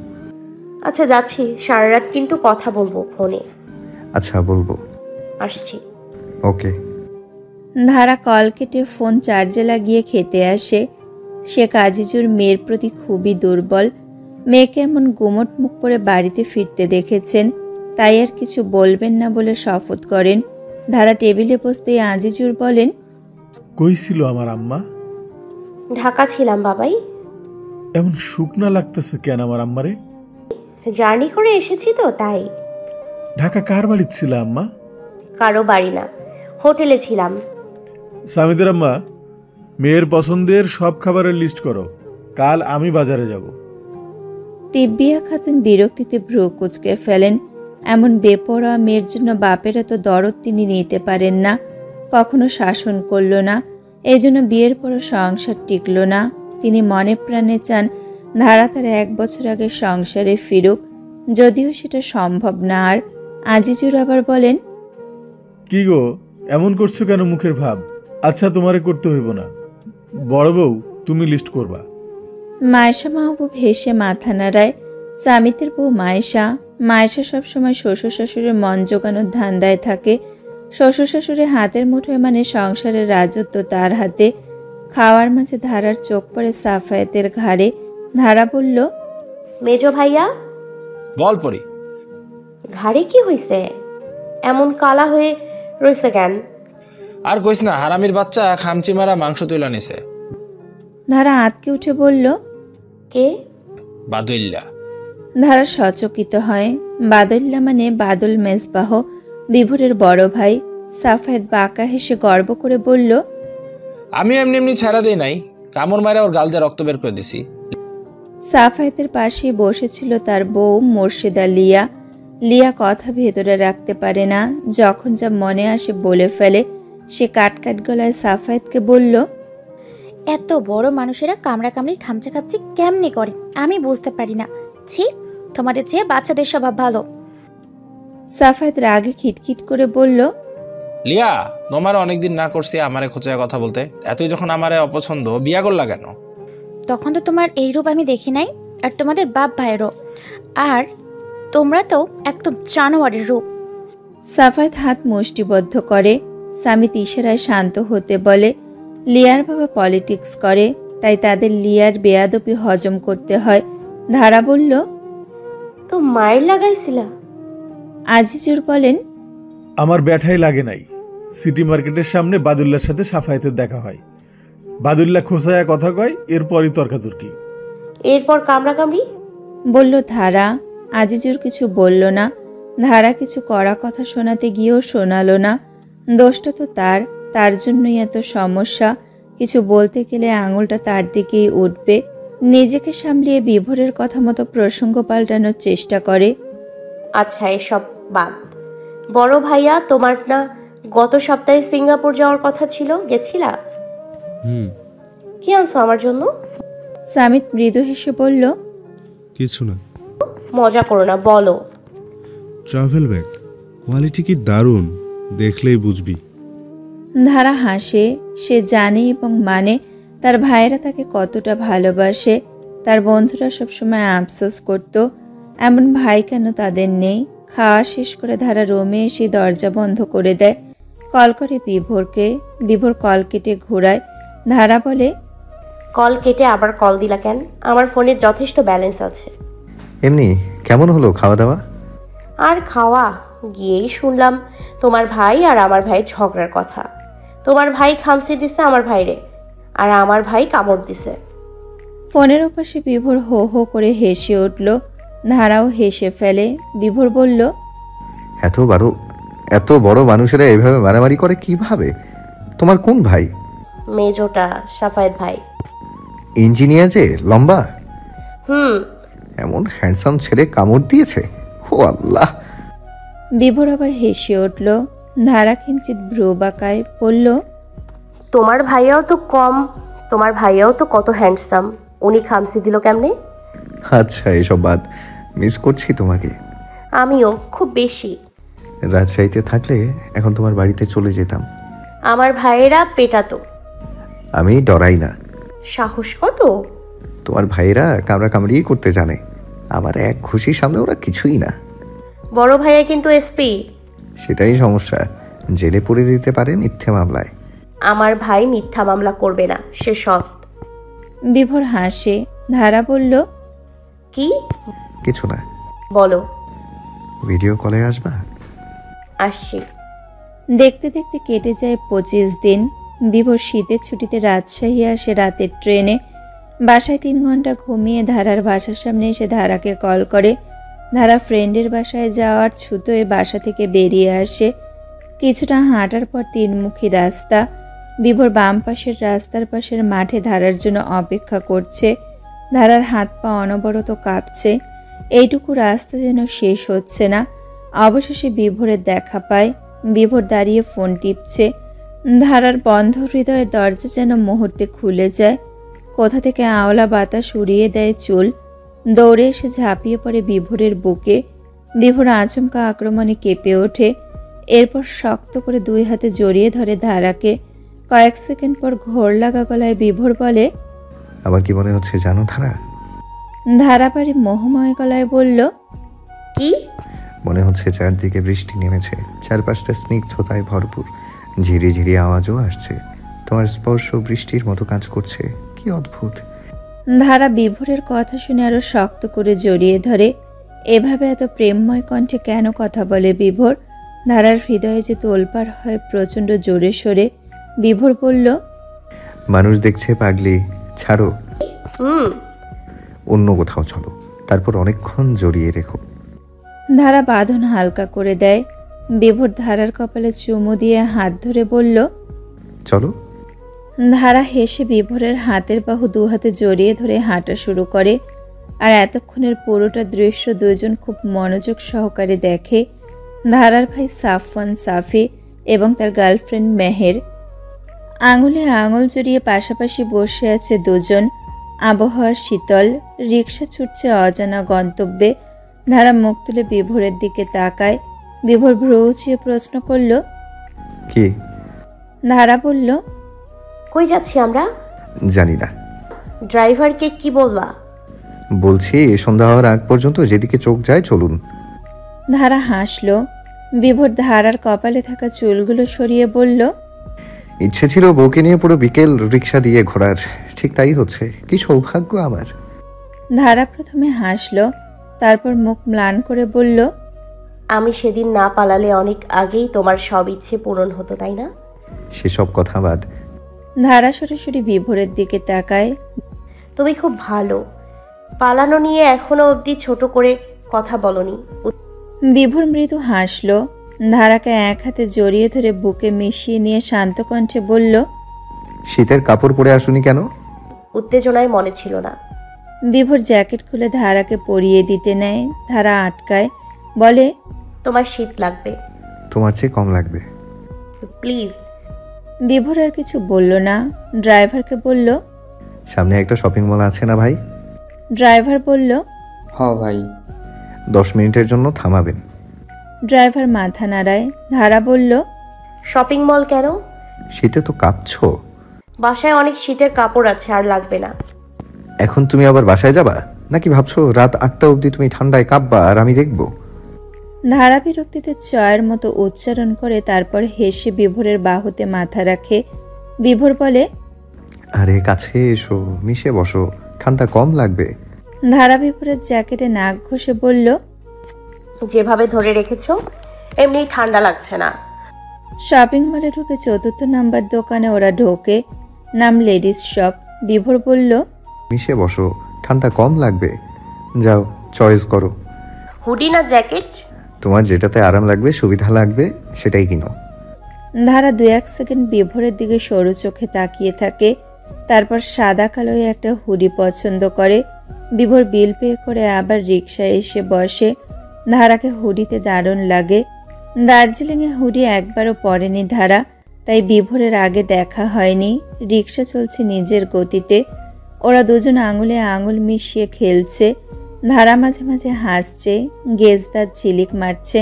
Speaker 2: আচ্ছা যাচ্ছি, সারা রাত কিন্তু কথা বলবো ফোনে।
Speaker 3: আচ্ছা বলবো।
Speaker 2: আসছি।
Speaker 3: ওকে।
Speaker 1: ধারা কল কেটে ফোন চার্জে লাগিয়ে খেতে আসে। সে আজিজুর মেয়ের প্রতি খুবই দুর্বল। মেয়েকে এমন গুমট মুখ করে বাড়িতে ফিরতে দেখেছেন, তাই আর কিছু বলবেন না বলে শপথ করেন। ধারা টেবিলে বসতেই আজিজুর বলেন,
Speaker 4: কই ছিল আমার আম্মা?
Speaker 2: ঢাকা ছিলাম বাবাই।
Speaker 4: এমন শুকনা লাগতেছে কেন আমার আম্মারে?
Speaker 2: জার্নি করে এসেছি তো তাই।
Speaker 4: ঢাকা কার বাড়িতে ছিল আম্মা?
Speaker 2: কারো বাড়ি না, হোটেলে ছিলাম।
Speaker 4: সামিদের আম্মা, মেয়ের পছন্দের সব খাবারের লিস্ট করো, কাল আমি বাজারে যাব।
Speaker 1: তিব্বিয়া খাতুন বিরক্তিতে ভ্রু কুঁচকে ফেলেন। এমন বেপরোয়া মেয়ের জন্য বাপের এত দরদ তিনি নিতে পারেন না, কখনো শাসন করল না। এই জন্য বিয়ের পরও সংসার টিকল না। তিনি মনে প্রাণে চান ধারা তার 1 বছর আগে সংসারে ফিরুক, যদিও সেটা সম্ভব না। আর আজিজুর আবার বলেন,
Speaker 4: কি গো, এমন করছো কেন মুখের ভাব? আচ্ছা, তোমারে করতে হইব না, বড় বউ তুমি লিস্ট করবা।
Speaker 1: মায়েশা মাহবুব হেসে মাথা নাড়ায়। সামিতের বউ মায়েশা। মায়েশা সবসময় শ্বশুর শাশুড়ির মন জোগানোর ধান্দায় থাকে। শ্বশুর শাশুড়ির হাতের মুঠোয় মানে সংসারের রাজত্ব তার হাতে। খাওয়ার মাঝে ধারার চোখ পড়ে সাফায়েতের ঘাড়ে। ধারা বলল,
Speaker 2: মেজো ভাইয়া।
Speaker 6: বল পরি।
Speaker 2: ঘাড়ে কি হইছে? এমন কালা হয়ে রইছে কেন?
Speaker 6: আর কইস না, হারামির বাচ্চা খামচি মারা মাংস তুইলা নিছে।
Speaker 1: ধারা আঁতকে উঠে বলল,
Speaker 2: কে?
Speaker 6: বাদুল্লা।
Speaker 1: ধারা সচকিত হয়। বাদুল্লা মানে বাদল মেজবাহ, বিভোরের বড় ভাই। সাফায়েত বাঁকা হেসে গর্ব করে বলল,
Speaker 6: আমি এমনি এমনি ছাড়া দেই নাই, কামড় মারা ওর গাল দিয়ে রক্ত বের করে দিছি।
Speaker 1: সাফায়েতের পাশে বসেছিল তার বউ মোর্শেদা লিয়া। লিয়া কথা ভেতরে রাখতে পারে না, যখন যা মনে আসে বলে ফেলে। সে কাটকাট গলায় সাফায়েতকে বলল,
Speaker 8: এত বড় মানুষেরা কামড়াকামড়ি খামচা খামচি কেমনে করে আমি বুঝতে পারি না। ছি, তোমাদের চেয়ে বাচ্চাদের স্বভাব ভালো।
Speaker 1: সাফায়েত রাগে খিটখিট করে বলল,
Speaker 6: লিয়া, তোমার অনেকদিন না করছি আমারে খোঁচায় কথা বলতে, এতই যখন আমারে অপছন্দ, বিয়া করলা কেন?
Speaker 8: তখন তো তোমার এই রূপ আমি দেখি নাই, আর তোমাদের বাপ ভাইয়েরও। আর তোমরা তো একদম জানোয়ারের রূপ।
Speaker 1: সাফায়েত হাত মুষ্টিবদ্ধ করে। সামিত ইশারায় শান্ত হতে বলে। লিয়ার বাবা পলিটিক্স করে, তাই তাদের লিয়ার বেয়াদপি হজম করতে হয়। ধারা বলল,
Speaker 2: তো মায়ের লাগাইছিলা?
Speaker 1: আজিজুর বলেন,
Speaker 4: আমার ব্যাঠাই লাগে নাই। সিটি মার্কেটের সামনে বাদুল্লার সাথে সাফায়েতের দেখা হয়। বাদুল্লা খোসায়া কথা কয়, এরপরই তর্কাতর্কি।
Speaker 2: এরপর কামড়াকামড়ি?
Speaker 1: বলল ধারা। আজিজুর কিছু বলল না। ধারা কিছু কড়া কথা শোনাতে গিয়েও শোনালো না। দোষটা তো তার জন্যই এত সমস্যা। কিছু বলতে গেলে আঙুলটা তার দিকেই উঠবে। নিজেকে সামলিয়ে বিভোরের কথা মতো প্রসঙ্গ পাল্টানোর চেষ্টা করে।
Speaker 2: আচ্ছা এসব বাদ। বড় ভাইয়া, তোমার না গত সপ্তাহে সিঙ্গাপুর যাওয়ার কথা ছিল, গেছিলা? কি আনছো আমার জন্য?
Speaker 1: সামিত মৃদু হেসে বলল,
Speaker 5: কিছু না।
Speaker 2: মজা করো না, বলো।
Speaker 5: ট্রাভেল ব্যাগ, কোয়ালিটি কি দারুণ, দেখলেই বুঝবি।
Speaker 1: ধারা হাসে। সে জানে এবং মানে তার ভাইয়েরা তাকে কতটা ভালোবাসে। তার বন্ধুরা সবসময় আফসোস করত, এমন ভাই কেন তাদের নেই। খাওয়া শেষ করে ধারা রুমে এসে দরজা বন্ধ করে দেয়। কল করে বিভোরকে। বিভোর কল কেটে ঘোরায়। ধারা বলে,
Speaker 2: কল কেটে আবার কল দিলা কেন? আমার ফোনে যথেষ্ট ব্যালেন্স আছে।
Speaker 3: এমনি কেমন হলো খাওয়া দাওয়া?
Speaker 2: আর খাওয়া, গিয়েই শুনলাম তোমার ভাই আর আমার ভাইয়ের ঝগড়ার কথা। তোমার ভাই খামচি দিছে আমার ভাইরে, আর আমার ভাই কামড় দিছে।
Speaker 1: ফোনের ওপাশে বিভোর হো হো করে হেসে উঠল। ধারাও হেসে ফেলে। বিভোর বলল,
Speaker 3: এত বড় মানুষেরা এভাবে মারামারি করে কিভাবে? তোমার কোন ভাই?
Speaker 2: মেজোটা, সাফায়েত ভাই।
Speaker 3: ইঞ্জিনিয়ার যে লম্বা?
Speaker 2: হুম।
Speaker 3: এমন হ্যান্ডসাম ছেলে কামড় দিয়েছে? ও আল্লাহ!
Speaker 1: বিভোর আবার হেসে উঠল। ধারা কিঞ্চিত ভ্রু বাঁকায় বলল,
Speaker 2: তোমার ভাইয়াও তো কত হ্যান্ডসাম। উনি খামসি দিল কেমনে?
Speaker 3: আচ্ছা এসব বাদ, মিস করছি তোমাকে।
Speaker 2: আমিও, খুব বেশি।
Speaker 3: রাজশাহীতে থাকলে এখন তোমার বাড়িতে চলে যেতাম।
Speaker 2: আমার ভাইয়েরা পেটাতো।
Speaker 3: আমি ডরাই না।
Speaker 2: সাহস কত!
Speaker 3: তোমার ভাইয়েরা কামড়া কামড়িয়ে করতে জানে, আমার এক খুশির সামনে ওরা কিছুই না।
Speaker 2: বড় ভাইয়া কিন্তু এসপি।
Speaker 3: সেটাই সমস্যা, জেলে পুরে দিতে পারে মিথ্যে মামলায়।
Speaker 2: আমার ভাই মিথ্যা মামলা করবে না, সে সৎ।
Speaker 1: বিভোর হাসে। ধারা বলল,
Speaker 2: কি?
Speaker 3: কিছু না।
Speaker 2: বলো।
Speaker 3: ভিডিও কলে আসবা?
Speaker 2: আসছি।
Speaker 1: দেখতে দেখতে কেটে যায় 25 দিন। বিভোর শীতের ছুটিতে রাজশাহী আসে রাতের ট্রেনে। বাসায় 3 ঘন্টা ঘুমিয়ে ধারার বাসার সামনে এসে ধারাকে কল করে। ধারা ফ্রেন্ডের বাসায় যাওয়ার ছুতোয় বাসা থেকে বেরিয়ে আসে। কিছুটা হাঁটার পর 3মুখী রাস্তা। বিভোর বাম পাশের রাস্তার পাশের মাঠে ধারার জন্য অপেক্ষা করছে। ধারার হাত পা অনবরত কাঁপছে। এইটুকু রাস্তা যেন শেষ হচ্ছে না। অবশেষে বিভোরের দেখা পায়। বিভোর দাঁড়িয়ে ফোন টিপছে। ধারার বন্ধ হৃদয়ের দরজা যেন মুহূর্তে খুলে যায়। কোথা থেকে আওলা বাতাস উড়িয়ে দেয় চুল। দৌড়ে এসে ঝাঁপিয়ে পড়ে বিভোরের বুকে। বিভোর আচমকা আক্রমণে কেঁপে ওঠে। এরপর শক্ত করে 2 হাতে জড়িয়ে ধরে ধারাকে। কয়েক সেকেন্ড পর ঘোর লাগা গলায় বিভোর বলে,
Speaker 3: আমার কি মনে হচ্ছে জানো ধারা?
Speaker 1: ধারা পারে মোহময় গলায় বলল,
Speaker 2: কি?
Speaker 3: মনে হচ্ছে চারদিকে বৃষ্টি নেমেছে, চারপাশটা স্নিগ্ধতায় ভরপুর, ঝিরি ঝিরি আওয়াজও আসছে। তোমার স্পর্শ বৃষ্টির মতো কাজ করছে, কি অদ্ভুত।
Speaker 1: ধারা বিভোরের কথা শুনে আরো শক্ত করে জড়িয়ে ধরে। এভাবে এত প্রেমময় কণ্ঠে কেন কথা বলে বিভোর? ধারার হৃদয়ে যে তোলপাড় হয় প্রচণ্ড জোরে সোরে। বিভোর বলল,
Speaker 3: মানুষ দেখছে পাগলি, ছাড়ো,
Speaker 2: হুম।
Speaker 3: অন্য কোথাও চলো, তারপর অনেকক্ষণ জড়িয়ে রেখো।
Speaker 1: ধারা বাঁধন হালকা করে দেয়। বিভোর ধারার কপালে চুমু দিয়ে হাত ধরে বলল,
Speaker 3: চলো।
Speaker 1: ধারা হেসে বিভোরের হাতের বাহু 2 হাতে জড়িয়ে ধরে হাঁটা শুরু করে। আর এতক্ষণের পুরোটা দৃশ্য 2 জন খুব মনোযোগ সহকারে দেখে। ধারার ভাই সাফওয়ান সাফি এবং তার গার্লফ্রেন্ড মেহের। আঙুলে আঙুল জড়িয়ে পাশাপাশি বসে আছে 2 জন। আবহাওয়া শীতল, রিক্সা ছুটছে অজানা গন্তব্যে। ধারা মুখ তুলে বিভোরের দিকে তাকায়। বিভোর ভ্রু উঁচিয়ে প্রশ্ন করল,
Speaker 3: কি?
Speaker 1: ধারা বলল,
Speaker 2: কই যাচ্ছি আমরা?
Speaker 3: জানি না।
Speaker 2: ড্রাইভারকে কি বললা?
Speaker 3: বলছি সন্ধ্যা হওয়ার আগ পর্যন্ত যেদিকে চোখ যায় চলুন।
Speaker 1: ধারা হাসল। বিভোর ধারার কপালে থাকা চুলগুলো সরিয়ে বলল,
Speaker 3: ইচ্ছে ছিল বউকে নিয়ে পুরো বিকেল রিক্সা দিয়ে ঘোরার, ঠিক তাই হচ্ছে। কি সৌভাগ্য আমার।
Speaker 1: ধারা প্রথমে হাসল, তারপর মুখ ম্লান করে বলল,
Speaker 2: আমি সেদিন না পালালে অনেক আগেই তোমার সব ইচ্ছে পূরণ হতো, তাই না?
Speaker 3: সেসব কথা বাদ।
Speaker 1: ধারা সরাসরি বিভোরের দিকে তাকায়।
Speaker 2: তুমি খুব ভালো। পালানো নিয়ে এখনো অবধি ছোট করে কথা বলনি।
Speaker 1: বিভোর মৃদু হাসল। ধারাকে এক হাতে জড়িয়ে ধরে বুকে মিশিয়ে নিয়ে শান্ত কণ্ঠে বলল,
Speaker 3: শীতের কাপড় পরে আসুনি কেন?
Speaker 2: উত্তেজনায় মনে ছিল না।
Speaker 1: বিভোর জ্যাকেট খুলে ধারাকে পরিয়ে দিতে নেয়। ধারা আটকায়, বলে,
Speaker 2: তোমার শীত লাগবে।
Speaker 3: তোমার চেয়ে কম লাগবে।
Speaker 2: প্লিজ।
Speaker 1: বিভোর আর কিছু বলল না। ড্রাইভারকে বলল,
Speaker 3: সামনে একটা শপিং মল আছে না ভাই?
Speaker 1: ড্রাইভার বলল,
Speaker 9: হ্যাঁ ভাই।
Speaker 3: 10 মিনিটের জন্য থামাবেন।
Speaker 1: ড্রাইভার মাথা নাড়ায়। ধারা বলল,
Speaker 2: শপিং মল কেন?
Speaker 3: শীতে তো কাঁপছো।
Speaker 2: বাসায় অনেক শীতের কাপড় আছে, আর লাগবে না।
Speaker 3: এখন তুমি আবার বাসায় যাবা নাকি ভাবছো রাত 8টা অবধি তুমি ঠান্ডায় কাঁপবা আর আমি দেখবো?
Speaker 1: ধারা বিরক্তিতে চয়ের মতো উচ্চারণ করে, তারপর হেসে বিভোরের বাহুতে মাথা রাখে। বিভোর বলে,
Speaker 3: আরে কাছে এসো, মিশে বসো, ঠান্ডা কম লাগবে।
Speaker 1: ধারা বিভোরের জ্যাকেটে নাক ঘষে বলল,
Speaker 2: যেভাবে ধরে রেখেছো এমনি ঠান্ডা লাগছে না।
Speaker 1: শপিং মলে ঢুকে 4র্থ নাম্বার দোকানে ওরা ঢোকে। নাম লেডিস শপ। বিভোর বলল,
Speaker 3: মিশে বসো, ঠান্ডা কম লাগবে। যাও চয়েস করো।
Speaker 2: হুডি না জ্যাকেট?
Speaker 3: তোমার যেটাতে আরাম লাগবে, সুবিধা লাগবে, সেটাই কিনো।
Speaker 1: ধারা 2-1 সেকেন্ড বিভোরের দিকে সরু চোখে তাকিয়ে থাকে, তারপর সাদা কালোয় একটা হুডি পছন্দ করে। বিভোর বিল পে করে আবার রিকশায় এসে বসে। ধারাকে হুডিতে দারুণ লাগে। দার্জিলিংয়ে হুডি একবারও পরেনি ধারা, তাই বিভোরের আগে দেখা হয়নি। রিকশা চলছে নিজের গতিতে। ওরা দুজন আঙুলে আঙুল মিশিয়ে খেলছে। ধারা মাঝে মাঝে হাসছে, গেজদার ঝিলিক মারছে,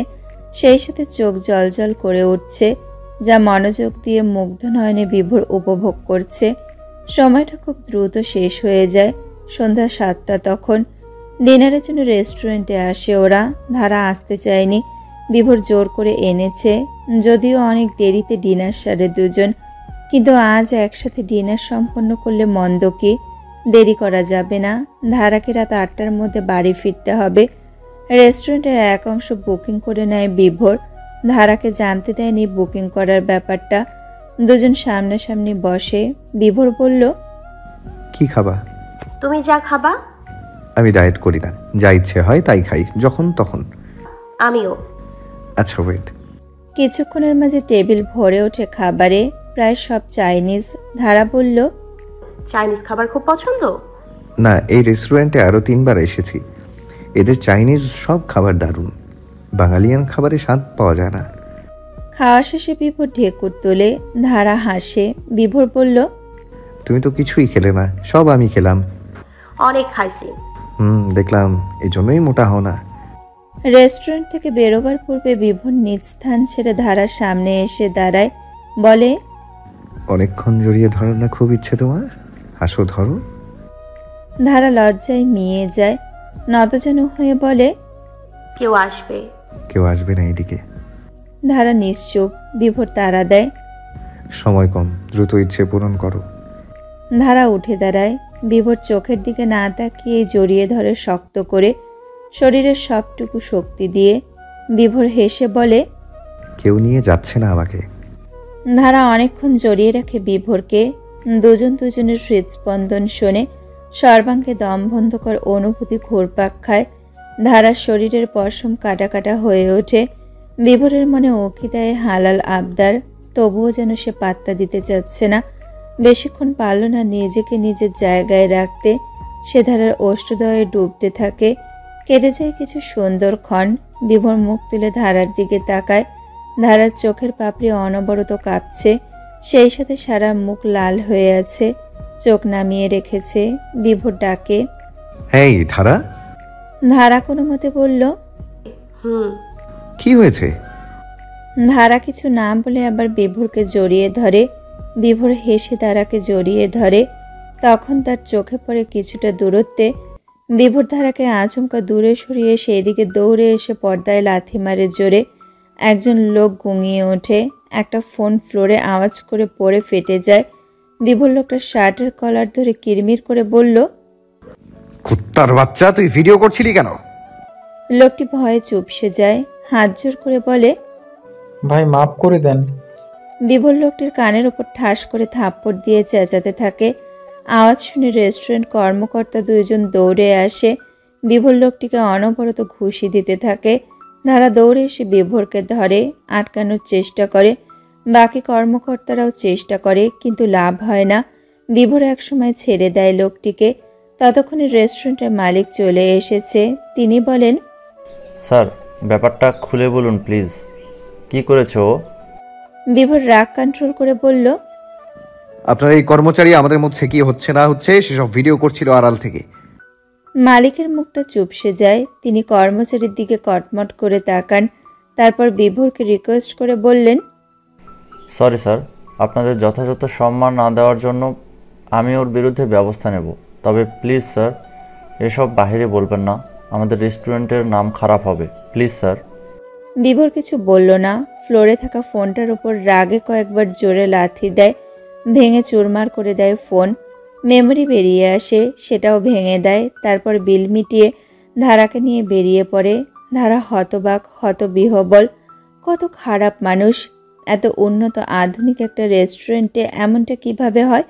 Speaker 1: সেই সাথে চোখ জলজল করে উঠছে, যা মনোযোগ দিয়ে মুগ্ধ নয়নে বিভোর উপভোগ করছে। সময়টা খুব দ্রুত শেষ হয়ে যায়। সন্ধ্যা 7টা তখন। ডিনারের জন্য রেস্টুরেন্টে আসে ওরা। ধারা আসতে চায়নি, বিভোর জোর করে এনেছে। যদিও অনেক দেরিতে ডিনার সারে দুজন, কিন্তু আজ একসাথে ডিনার সম্পন্ন করলে মন্দ কি? দেরি করা যাবে না। ধারাকে রাত 8টার মধ্যে বাড়ি ফিরতে হবে। রেস্টুরেন্টের এক অংশ বুকিং করে নেয় বিভোর। ধারাকে জানতে দেয়নি বুকিং করার ব্যাপারটা। দুজন সামনাসামনি বসে। বিভোর বলল,
Speaker 3: কি খাবা?
Speaker 2: তুমি যা খাবা।
Speaker 3: আমি ডায়েট করি না, যা ইচ্ছে হয় তাই খাই, যখন তখন।
Speaker 2: আমিও।
Speaker 3: আচ্ছা ওয়েট।
Speaker 1: কিছুক্ষণের মাঝে টেবিল ভরে ওঠে খাবারে, প্রায় সব চাইনিজ। ধারা বলল,
Speaker 2: চাইনিজ খাবার খুব পছন্দ।
Speaker 3: না, এই রেস্টুরেন্টে আরো 3বার এসেছি। এদের চাইনিজ সব খাবার দারুণ। বাঙালিয়ান খাবারে স্বাদ পাওয়া যায় না।
Speaker 1: খাওয়া শেষে বিভোর ঢেকুর তোলে। ধারা হাসে। বিভোর বলল,
Speaker 3: তুমি তো কিছুই খেলে না, সব আমি খেলাম।
Speaker 2: অনেক খাইছি।
Speaker 3: দেখলাম, এই জন্যই মোটা হও না।
Speaker 1: রেস্টুরেন্ট থেকে বেরোবার পূর্বে বিভোর নিজ স্থান ছেড়ে ধারার সামনে এসে দাঁড়ায়। বলে,
Speaker 3: অনেকক্ষণ জড়িয়ে ধরার না খুব ইচ্ছে তোমার? হাসো, ধরো।
Speaker 1: ধারা লজ্জায় মিয়ে যায়, নতজানু হয়ে বলে,
Speaker 2: কেউ আসবে।
Speaker 3: কেউ আসবে না এদিকে।
Speaker 1: ধারা নিশ্চুপ। বিভোর তাড়া দেয়,
Speaker 3: সময় কম, দ্রুত ইচ্ছে পূরণ করো।
Speaker 1: ধারা উঠে দাঁড়ায়। বিভোর চোখের দিকে না তাকিয়ে জড়িয়ে ধরে শক্ত করে, শরীরের সবটুকু শক্তি দিয়ে। বিভোর হেসে বলে,
Speaker 3: কেউ নিয়ে যাচ্ছে না আমাকে।
Speaker 1: ধারা অনেকক্ষণ জড়িয়ে রাখে বিভোরকে। দুজন দুজনের হৃদস্পন্দন শোনে। সর্বাঙ্গে দমবন্ধকর অনুভূতি ঘুরপাক খায়। ধারার শরীরের পশম কাটা কাটা হয়ে ওঠে। বিভোরের মনে উকি দেয় হালাল আবদার, তবুও যেন সে পাত্তা দিতে চাচ্ছে না। বেশিক্ষণ পারল না নিজেকে নিজের জায়গায় রাখতে। সে ধারার অষ্টদয়ে ডুবতে থাকে। কেটে যায় কিছু সুন্দর ক্ষণ। বিভোর মুখ তুলে ধারার দিকে তাকায়। ধারার চোখের পাপড়ি অনবরত কাঁপছে, সেই সাথে সারা মুখ লাল হয়ে আছে। চোখ নামিয়ে রেখেছে। বিভোর ডাকে,
Speaker 3: হেই ধারা।
Speaker 1: ধারা কোনো মতে বলল,
Speaker 3: কি হয়েছে?
Speaker 1: ধারা কিছু না বলে আবার বিভোরকে জড়িয়ে ধরে। বিভোর হেসে ধারাকে জড়িয়ে ধরে। তখন তার চোখে পড়ে কিছুটা দূরত্বে। বিভোর ধারাকে আচমকা দূরে সরিয়ে সেই দিকে দৌড়ে এসে পর্দায় লাথি মারে জোরে। একজন লোক গুঙিয়ে ওঠে। একটা ফোন ফ্লোরে আওয়াজ করে পড়ে ফেটে যায়। বিভোর লোকটা শার্টের কলার ধরে কিরমির করে বলল,
Speaker 3: কুত্তার বাচ্চা, তুই ভিডিও করছিলি কেন?
Speaker 1: লোকটি ভয়ে চুপসে যায়। হাত জোর করে বলে,
Speaker 9: ভাই মাফ করে দেন।
Speaker 1: বিভোর লোকটির কানের ওপর ঠাস করে থাপ্পড় দিয়ে চেঁচাতে থাকে। আওয়াজ শুনে রেস্টুরেন্ট কর্মকর্তা দুইজন দৌড়ে আসে। বিভোর লোকটিকে অনবরত ঘুষি দিতে থাকে। ধারা দৌড়ে এসে বিভোরকে ধরে, আটকানোর চেষ্টা করে। বাকি কর্মকর্তারাও চেষ্টা করে, কিন্তু লাভ হয় না। বিভোর একসময় ছেড়ে দেয় লোকটিকে। ততক্ষণে রেস্টুরেন্টের মালিক চলে এসেছে। তিনি বলেন,
Speaker 10: স্যার, ব্যাপারটা খুলে বলুন প্লিজ, কি করেছে ও?
Speaker 1: বিভোর রাগ কন্ট্রোল করে বলল,
Speaker 3: আপনার এই কর্মচারী আমাদের মধ্যে কি হচ্ছে না হচ্ছে সেসব ভিডিও করছিল আড়াল থেকে।
Speaker 1: মালিকের মুখটা চুপসে যায়। তিনি কর্মচারীর দিকে কটমট করে তাকান। তারপর বিভোরকে রিকোয়েস্ট করে বললেন,
Speaker 10: সরি স্যার, আপনাদের যথাযথ সম্মান না দেওয়ার জন্য আমি ওর বিরুদ্ধে ব্যবস্থা নেব। তবে প্লিজ স্যার, এসব বাইরে বলবেন না, আমাদের রেস্টুরেন্টের নাম খারাপ হবে, প্লিজ স্যার।
Speaker 1: বিভোর কিছু বলল না। ফ্লোরে থাকা ফোনটার উপর রাগে কয়েকবার জোরে লাথি দেয়। ভেঙে চুরমার করে দেয় ফোন। মেমোরি বেরিয়ে আসে, সেটাও ভেঙে দেয়। তারপর বিল মিটিয়ে ধারাকে নিয়ে বেরিয়ে পড়ে। ধারা হতবাক, হতবিহ্বল। কত খারাপ মানুষ! এত উন্নত আধুনিক একটা রেস্টুরেন্টে এমনটা কিভাবে হয়?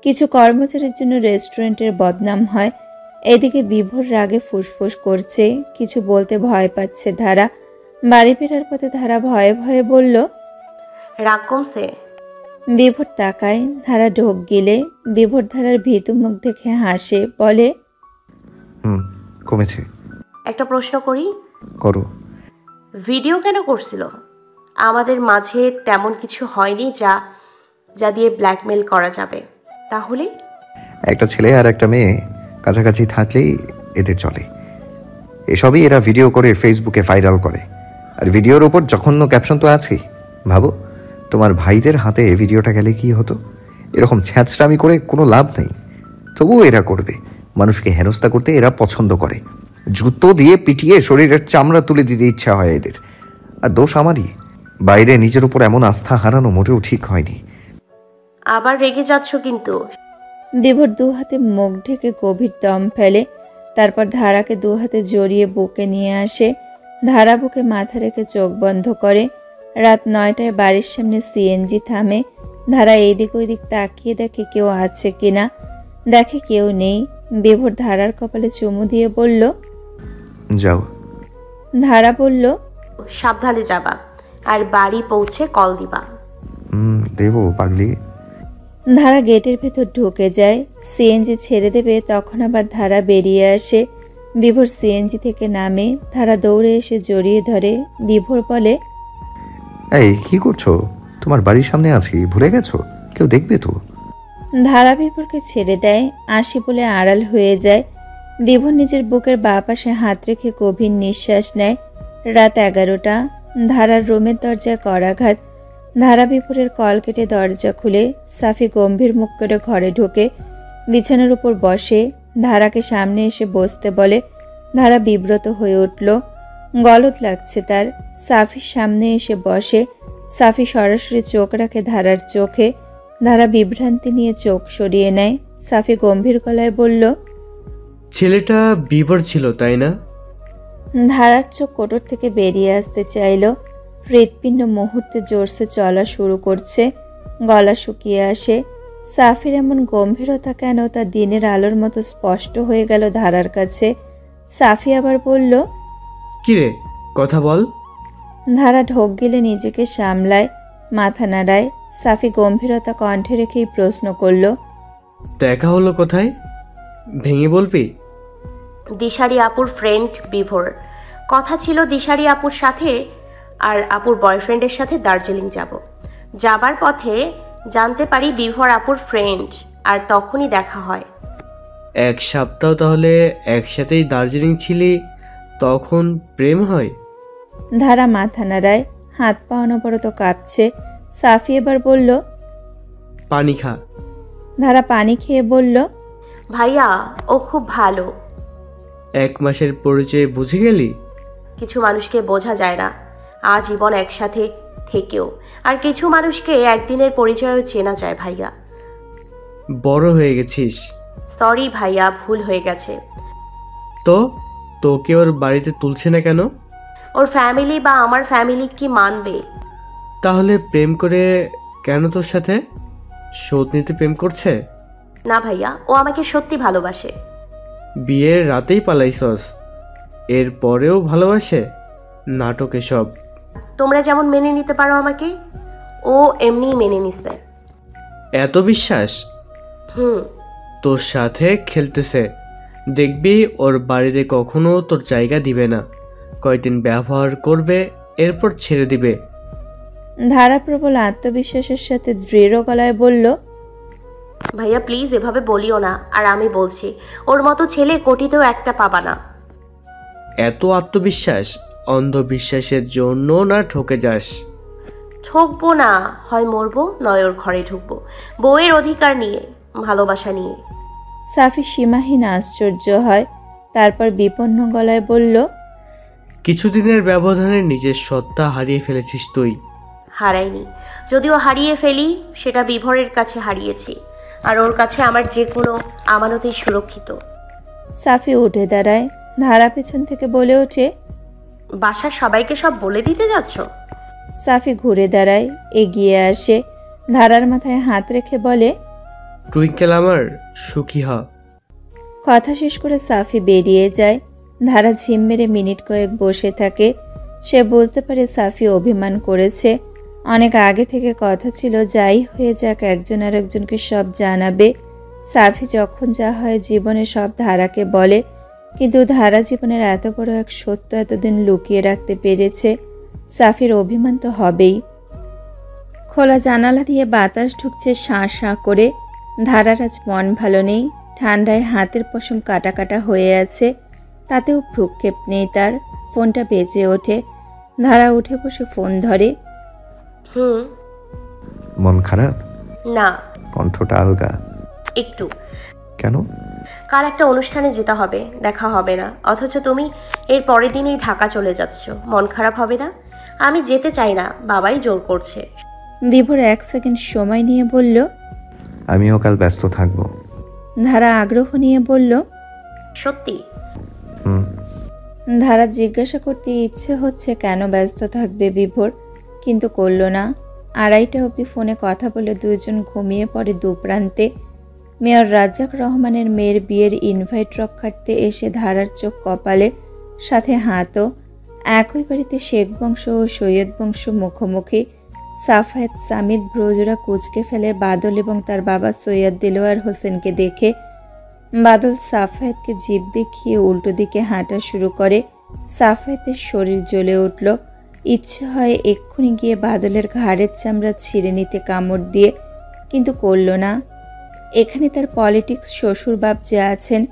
Speaker 1: কিছু কর্মচারীর জন্য রেস্টুরেন্টের বদনাম হয়। এদিকে বিভোর রাগে ফুসফুস করছে, কিছু বলতে ভয় পাচ্ছে ধারা। বাড়ি ফেরার পথে ধারা ভয়ে ভয়ে বলল,
Speaker 2: রাগ কমছে?
Speaker 1: বিভোর তাকায়। ধারা ঢোক গিলে বিভোর ধারার ভীতু মুখ দেখে হাসে, বলে,
Speaker 3: কমেছে।
Speaker 2: একটা প্রশ্ন করি?
Speaker 3: করো।
Speaker 2: ভিডিও কেন করছিল? আমাদের মাঝে তেমন কিছু হয়নি যা যা দিয়ে ব্ল্যাকমেল করা যাবে। তাহলে
Speaker 3: একটা ছেলে আর একটা মেয়ে কাছাকাছি থাকলেই এদের চলে। এসবই এরা ভিডিও করে ফেসবুকে ভাইরাল করে। আর ভিডিওর ওপর জঘন্য ক্যাপশন তো আছেই। ভাবো তোমার ভাইদের হাতে ভিডিওটা গেলে কি হতো। এরকম ছ্যাঁচড়ামি করে কোনো লাভ নেই। তবুও এরা করবে। মানুষকে হেনস্থা করতে এরা পছন্দ করে। জুতো দিয়ে পিটিয়ে শরীরের চামড়া তুলে দিতে ইচ্ছা হয় এদের। আর দোষ আমারই। বাইরে নিজের উপর এমন আস্থা হারানো মোটেও ঠিক হয়নি।
Speaker 2: আবার রেগে যাচ্ছ কিন্তু।
Speaker 1: বিভোর দু হাতে মুখ ঢেকে গভীর দম ফেলে। তারপর ধারাকে দু হাতে জড়িয়ে বুকে নিয়ে আসে। ধারা বুকে মাথা রেখে চোখ বন্ধ করে। রাত 9টায় বাড়ির সামনে সিএনজি থামে। ধারা এইদিক ওইদিক তাকিয়ে দেখে কেউ আছে কিনা। দেখে কেউ নেই। বিভোর ধারার কপালে চুমু দিয়ে বলল,
Speaker 3: যাও।
Speaker 1: ধারা বলল,
Speaker 2: সাবধানে যাবা আর বাড়ি পৌঁছে কল দিবা।
Speaker 3: দেবো পাগলি।
Speaker 1: ধারা গেটের ভেতর ঢুকে যায়। সিএনজি ছেড়ে দেবে তখন আবার ধারা বেরিয়ে আসে। বিভোর সিএনজি থেকে নামে। ধারা দৌড়ে এসে জড়িয়ে ধরে। বিভোর বলে,
Speaker 3: এই কি করছো? তোমার বাড়ির সামনে আছি, ভুলে গেছো? কেউ দেখবে তো।
Speaker 1: ধারা বিভোরকে ছেড়ে দেয়। আসি বলে আড়াল হয়ে যায়। বিভোর নিজের বুকের বাঁ পাশে হাত রেখে গভীর নিঃশ্বাস নেয়। রাত 11টা। ধারার রুমের দরজায় করাঘাত। ধারা বিভোরের কল কেটে দরজা খুলে সাফি গম্ভীর মুখ করে ঘরে ঢোকে। বিছানার উপর বসে। ধারাকে সামনে এসে বসতে বলে। ধারা বিব্রত হয়ে উঠল। গলদ লাগছে তার। সাফির সামনে এসে বসে। সাফি সরাসরি চোখ রাখে ধারার চোখে। ধারা বিভ্রান্তি নিয়ে চোখ সরিয়ে নেয়। সাফি গম্ভীর গলায় বলল,
Speaker 7: ছেলেটা বিভোর ছিল তাই না?
Speaker 1: ধারার চোখ কোটর থেকে বেরিয়ে আসতে চাইল। হৃৎপিণ্ড মুহূর্তে জোরসে চলা শুরু করছে। গলা শুকিয়ে আসে। সাফির এমন গম্ভীরতা কেন তা দিনের আলোর মতো স্পষ্ট হয়ে গেল ধারার কাছে। সাফি আবার বলল,
Speaker 7: কিরে কথা বল।
Speaker 1: ধারা ঢোক গিলে নিজেকে সামলায়, মাথা নাড়ায়। সাফি গম্ভীরতা কণ্ঠে রেখেই প্রশ্ন করল,
Speaker 7: দেখা হলো কোথায়? ভেঙে বলবি?
Speaker 2: দিশারি আপুর ফ্রেন্ড বিভোর। কথা ছিল দিশারি আপুর সাথে আর আপুর বয়ফ্রেন্ডের সাথে দার্জিলিং যাব। যাবার পথে জানতে পারি বিভোর আপুর ফ্রেন্ড, আর তখনই দেখা হয়।
Speaker 7: 1 সপ্তাহ তাহলে একসাথেই দার্জিলিং ছিলি, তখন প্রেম হয়?
Speaker 1: ধারা মাথা নাড়ায়। হাত পা অনবরত কাঁপছে। সাফি এবার বলল,
Speaker 7: পানি খা।
Speaker 1: ধারা পানি খেয়ে বলল,
Speaker 2: ভাইয়া ও খুব ভালো।
Speaker 7: 1 মাসের পরিচয়ে বুঝে গেলি?
Speaker 2: কিছু মানুষকে বোঝা যায় না আজীবন একসাথে থেকেও, আর কিছু মানুষকে একদিনের পরিচয়ও চেনা যায় ভাইয়া।
Speaker 7: বড় হয়ে গেছিস।
Speaker 2: সরি ভাইয়া, ভুল হয়ে গেছে।
Speaker 7: তো তোকে ওর বাড়িতে তুলছে না কেন?
Speaker 2: ওর ফ্যামিলি বা আমার ফ্যামিলি কি মানবে?
Speaker 7: তাহলে প্রেম করে কেন তোর সাথে? শোধ নিতে প্রেম করছে?
Speaker 2: না ভাইয়া, ও আমাকে সত্যি ভালোবাসে।
Speaker 7: বিয়ের রাতেই পালাইছস, এরপরেও ভালোবাসে? নাটক এসব।
Speaker 2: তোমরা যেমন মেনে নিতে পারো আমাকে, ও এমনিই মেনে নিছে।
Speaker 7: এত বিশ্বাস?
Speaker 2: হুম।
Speaker 7: তোর সাথে খেলতেছে। দেখবি ওর বাড়িতে কখনো তোর জায়গা দিবে না। কয়েকদিন ব্যবহার করবে, এরপর ছেড়ে দিবে।
Speaker 1: ধারা প্রবল আত্মবিশ্বাসের সাথে দৃঢ় গলায় বলল,
Speaker 2: ভাইয়া প্লিজ এভাবে বলিও না। আর আমি বলছি, ওর মতো ছেলে কোটিতেও একটা পাবা না।
Speaker 7: এত আত্মবিশ্বাস? অন্ধবিশ্বাসের জন্য না ঠকে যাস?
Speaker 2: ঠকবো না, হয় মরবো নয় ওর ঘরে ঢুকবো, বউয়ের অধিকার নিয়ে, ভালোবাসা নিয়ে।
Speaker 1: সাফি সীমাহীন আশ্চর্য হয়। তারপর বিপন্ন গলায় বলল,
Speaker 7: কিছুদিনের ব্যবধানে নিজের সত্তা হারিয়ে ফেলেছিস তুই।
Speaker 2: হারাইনি, যদিও হারিয়ে ফেলি সেটা বিভোরের কাছে হারিয়েছি, আর ওর কাছে আমার যে কোনো আমানতই সুরক্ষিত।
Speaker 1: সাফি উঠে দাঁড়ায়। ধারা পেছন থেকে বলে ওঠে,
Speaker 2: বাসার সবাইকে সব বলে দিতে যাচ্ছ?
Speaker 1: সাফি ঘুরে দাঁড়ায়, এগিয়ে আসে। ধারার মাথায় হাত রেখে বলে,
Speaker 7: টুইঙ্কেল আমার সুখী হ।
Speaker 1: কথা শেষ করে সাফি বেরিয়ে যায়। ধারা ঝিম মেরে মিনিট কয়েক বসে থাকে। সে বুঝতে পারে সাফি অভিমান করেছে। অনেক আগে থেকে কথা ছিল যাই হয়ে যাক একজন আর একজনকে সব জানাবে। সাফি যখন যা হয় জীবনে সব ধারাকে বলে, কিন্তু ধারা জীবনের এত বড় এক সত্য এতদিন লুকিয়ে রাখতে পেরেছে। সাফির অভিমান তো হবেই। খোলা জানালা দিয়ে বাতাস ঢুকছে শাঁ শাঁ করে। ধারার আজ মন ভালো নেই, ঠান্ডায় হাতের পশম কাটা কাটা হয়ে আছে, তাতেও ভ্রুক্ষেপ নেই তার। ফোনটা বেজে ওঠে। ধারা উঠে বসে ফোন ধরে।
Speaker 3: মন খারাপ?
Speaker 2: না।
Speaker 3: কণ্ঠটা আলগা।
Speaker 2: একটু।
Speaker 3: কেন?
Speaker 2: কাল একটা অনুষ্ঠানে যেতে হবে, দেখা হবে না, অথচ তুমি এর পরের দিনই ঢাকা চলে যাচ্ছ। মন খারাপ হবে না? আমি যেতে চাই না, বাবাই জোর করছে।
Speaker 1: বিভোর 1 সেকেন্ড সময় নিয়ে বলল,
Speaker 3: আমিও কাল ব্যস্ত থাকবো।
Speaker 1: ধারা আগ্রহ নিয়ে বলল,
Speaker 2: সত্যি?
Speaker 1: ধারা জিজ্ঞাসা করতে ইচ্ছে হচ্ছে কেন ব্যস্ত থাকবে বিভোর, কিন্তু করল না। 2:30 অবধি ফোনে কথা বলে দুজন ঘুমিয়ে পড়ে দুপ্রান্তে। মেয়র রাজ্জাক রহমানের মেয়ের বিয়ের ইনভাইট রক্ষার্থে এসে ধারার চোখ কপালে, সাথে হাতও। একই বাড়িতে শেখ বংশ ও সৈয়দ বংশ মুখোমুখি। সাফায়েত সামিদ ব্রজরা কুচকে ফেলে বাদল এবং তার বাবা সৈয়দ দিলওয়ার হোসেনকে দেখে। বাদল সাফায়েতকে জিভ দেখিয়ে উল্টো দিকে হাঁটা শুরু করে। সাফায়েতের শরীর জ্বলে উঠল। ইচ্ছে হয় এক্ষুনি গিয়ে বাদলের ঘাড়ের চামড়া ছিঁড়ে নিতে কামড় দিয়ে, কিন্তু করল না। এখানে তার পলিটিক্স, শ্বশুর বাপ যে আছেন,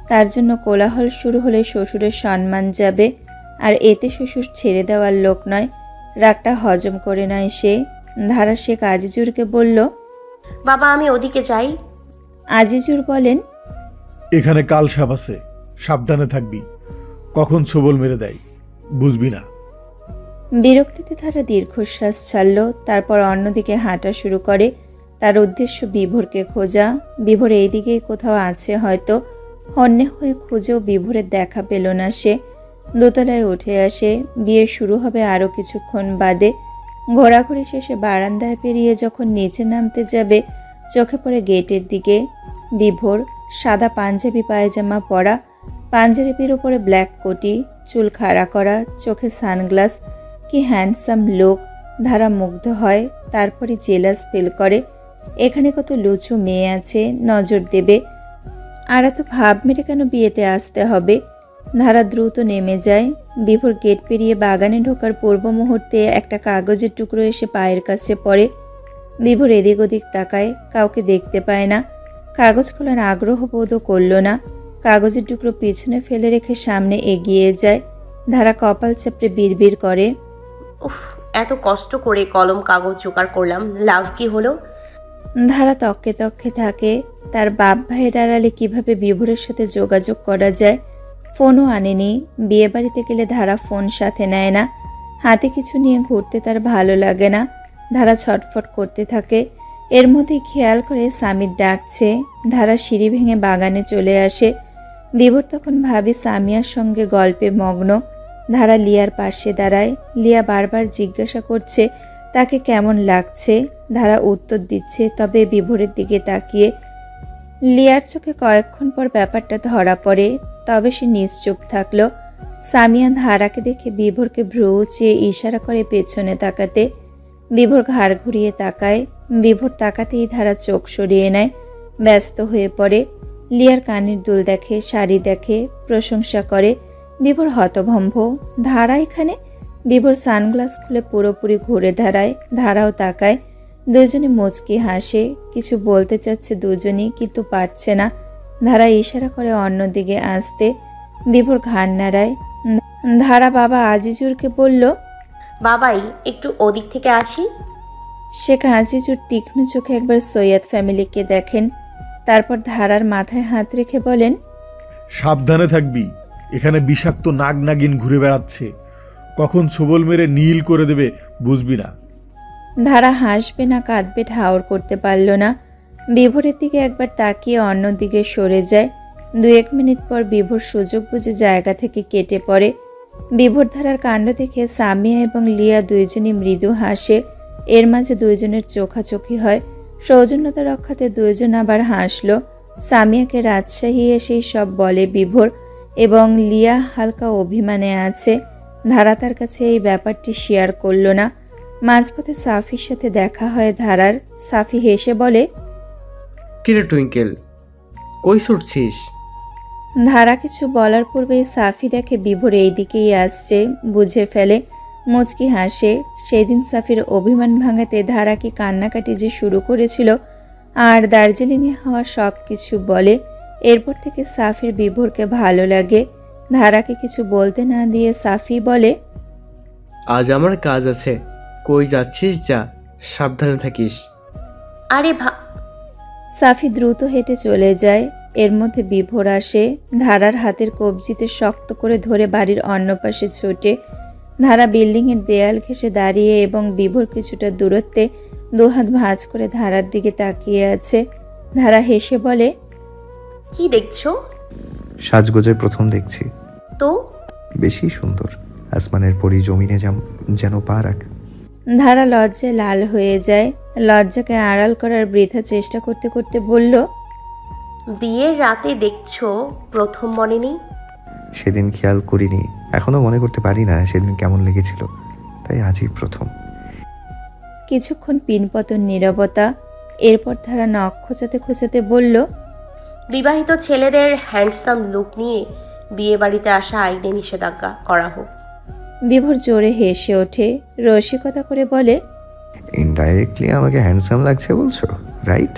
Speaker 1: তার জন্য কোলাহল শুরু হলে শ্বশুরের সম্মান যাবে, আর এতে শ্বশুর ছেড়ে দেওয়ার লোক নয়। রাগটা হজম করে নেয় সে। ধারা শেখ আজিজুরকে বলল,
Speaker 2: বাবা আমি ওদিকে যাই।
Speaker 1: আজিজুর বলেন,
Speaker 4: এখানে কাল সাপ আছে, সাবধানে থাকবি, কখন ছবল মেরে দেয় বুঝবি না।
Speaker 1: বিরক্তিতে ধারা দীর্ঘশ্বাস ছাড়ল। তারপর অন্যদিকে হাঁটা শুরু করে। তার উদ্দেশ্য বিভোরকে খোঁজা। বিভোর এই দিকেই কোথাও আছে হয়তো। হন্যে হয়ে খুঁজেও বিভোরের দেখা পেল না সে। দোতলায় উঠে আসে। বিয়ে শুরু হবে আরও কিছুক্ষণ বাদে। ঘোরাঘুরি শেষে বারান্দায় পেরিয়ে যখন নিচে নামতে যাবে, চোখে পড়ে গেটের দিকে। বিভোর সাদা পাঞ্জাবি পায়জামা পরা, পাঞ্জাবির উপরে ব্ল্যাক কোটি, চুল খাড়া করা, চোখে সানগ্লাস। কি হ্যান্ডসাম লুক। ধারা মুগ্ধ হয়, তারপরে জেলাস ফিল করে। এখানে কত লুচু মেয়ে আছে, নজর দেবে। আর এত ভাব মেরে কেন বিয়েতে আসতে হবে? ধারা দ্রুত নেমে যায়। বিভোর গেট পেরিয়ে বাগানে ঢোকার পূর্ব মুহূর্তে একটা কাগজের টুকরো এসে পায়ের কাছে পড়ে। বিভোর এদিক ওদিক তাকায়, কাউকে দেখতে পায় না। কাগজ খোলার আগ্রহ বোধও করল না। কাগজের টুকরো পিছনে ফেলে রেখে সামনে এগিয়ে যায়। ধারা কপাল চাপড়ে বিড়বিড় করে,
Speaker 2: উফ, এত কষ্ট করে কলম কাগজ জোগাড় করলাম, লাভ কি হলো?
Speaker 1: ধারা তককে তককে থাকে। তার বাপ ভাইয়ের আড়ালে কিভাবে বিভোরের সাথে যোগাযোগ করা যায়। ফোনও আনেনি। বিয়ে বাড়িতে গেলে ধারা ফোন সাথে নেয় না। হাতে কিছু নিয়ে ঘুরতে তার ভালো লাগে না। ধারা ছটফট করতে থাকে। এর মধ্যে খেয়াল করে সামিদ ডাকছে। ধারা সিঁড়ি ভেঙে বাগানে চলে আসে। বিভোর তখন ভাবে সামিয়ার সঙ্গে গল্পে মগ্ন। ধারা লিয়ার পাশে দাঁড়ায়। লিয়া বারবার জিজ্ঞাসা করছে তাকে কেমন লাগছে। ধারা উত্তর দিচ্ছে, তবে বিভোরের দিকে তাকিয়ে। লিয়ার চোখে কয়েকক্ষণ পর ব্যাপারটা ধরা পড়ে, তবে সে নিশ্চুপ থাকলো। সামিয়া ধারাকে দেখে বিভোরকে ভ্রু চেয়ে ইশারা করে পেছনে তাকাতে। বিভোর ঘাড় ঘুরিয়ে তাকায়। বিভোর তাকাতেই ধারা চোখ সরিয়ে নেয়, ব্যস্ত হয়ে পড়ে। লিয়ার কানের দুল দেখে, শাড়ি দেখে, প্রশংসা করে। বিভোর হতভম্ব। ধারা এখানে? বিভোর সানগ্লাস খুলে পুরোপুরি ঘুরে দাঁড়ায়। ধারাও তাকায়। দুজনে মুচকি হাসে। কিছু বলতে চাচ্ছে দুজনই, কিন্তু পারছে না। ধারা ইশারা করে অন্যদিকে আসতে। বিভোর ঘাড় নাড়ায়। ধারা বাবা আজিজুরকে বলল,
Speaker 2: বাবাই একটু ওদিক থেকে আসি।
Speaker 1: শেখ আজিজুর তীক্ষ্ণ চোখে একবার সৈয়দ ফ্যামিলিকে দেখেন, তারপর ধারার মাথায় হাত রেখে বলেন,
Speaker 4: সাবধানে থাকবি, এখানে বিষাক্ত নাগ নাগিন ঘুরে বেড়াচ্ছে, কখন ছবল মেরে নীল করে দেবে বুঝবি না।
Speaker 1: ধারা হাসবে না কাঁদবে ঠাউর করতে পারল না। বিভোরের দিকে একবার তাকিয়ে অন্যদিকে সরে যায়। 2-1 মিনিট পর বিভোর সুযোগ বুঝে জায়গা থেকে কেটে পড়ে। বিভোর ধারার কাণ্ড দেখে সামিয়া এবং লিয়া দুইজনই মৃদু হাসে। এর মাঝে দুইজনের চোখাচোখি হয়। সৌজন্যতা রক্ষাতে দুইজন আবার হাসল। সামিয়াকে রাজশাহী এসেই সব বলে বিভোর, এবং লিয়া হালকা অভিমানে আছে। ধারা তার কাছে এই ব্যাপারটি শেয়ার করল না। মাঝপথে সাফির সাথে দেখা হয় ধারার। সাফি হেসে বলে,
Speaker 7: কিরে টুইঙ্কেল, কই ছুটছিস?
Speaker 1: ধারা কিছু বলার পূর্বেই সাফি দেখে বিভোর এই দিকেই আসছে, বুঝে ফেলে, মুচকি হাসে। সেদিন সাফির অভিমান ভাঙাতে ধারা কি কান্নাকাটি যে শুরু করেছিল আর দার্জিলিংয়ে হওয়া সব কিছু বলে। এরপর থেকে সাফির বিভোরকে ভালো লাগে। ধারাকে কিছু বলতে না দিয়ে সাফি বলে,
Speaker 7: আজ আমার কাজ আছে, কই যাচ্ছিস যা, সাবধানে থাকিস।
Speaker 2: আরে
Speaker 1: সাফি দ্রুত হেঁটে চলে যায়। এর মধ্যে বিভোর আসে। ধারার হাতের কবজিতে শক্ত করে ধরে বাড়ির অন্য পাশে ছোটে। ধারা বিল্ডিংয়ের দেয়াল ঘেঁষে দাঁড়িয়ে এবং বিভোর কিছুটা দূরত্বে দুহাত ভাঁজ করে ধারার দিকে তাকিয়ে আছে। ধারা হেসে বলে,
Speaker 2: কি দেখছো?
Speaker 3: সাজগোজের প্রথম দেখছি।
Speaker 2: তো
Speaker 3: বেশি সুন্দর, আসমানের পরি জমিনে যেন পা রাখ।
Speaker 1: ধারা লজ্জায় লাল হয়ে যায়। লজ্জাকে আড়াল করার বৃথা চেষ্টা করতে করতে বলল,
Speaker 2: বিয়ের রাতে দেখছো প্রথম মনে নেই?
Speaker 3: সেদিন খেয়াল করিনি, এখনো মনে করতে পারি না সেদিন কেমন লেগেছিল, তাই আজই প্রথম।
Speaker 1: কিছুক্ষণ পিনপতন নীরবতা। এরপর ধারা নখ খোঁচাতে খোঁচাতে বলল,
Speaker 2: বিবাহিত ছেলেদের হ্যান্ডসাম লুক নিয়ে বিয়ে বাড়িতে আসা আইনে নিষেধাজ্ঞা করা হোক।
Speaker 1: বিভোর জোরে হেসে ওঠে, রসিকতা করে বলে,
Speaker 3: ইনডাইরেক্টলি আমাকে হ্যান্ডসাম লাগছে বলছো, রাইট?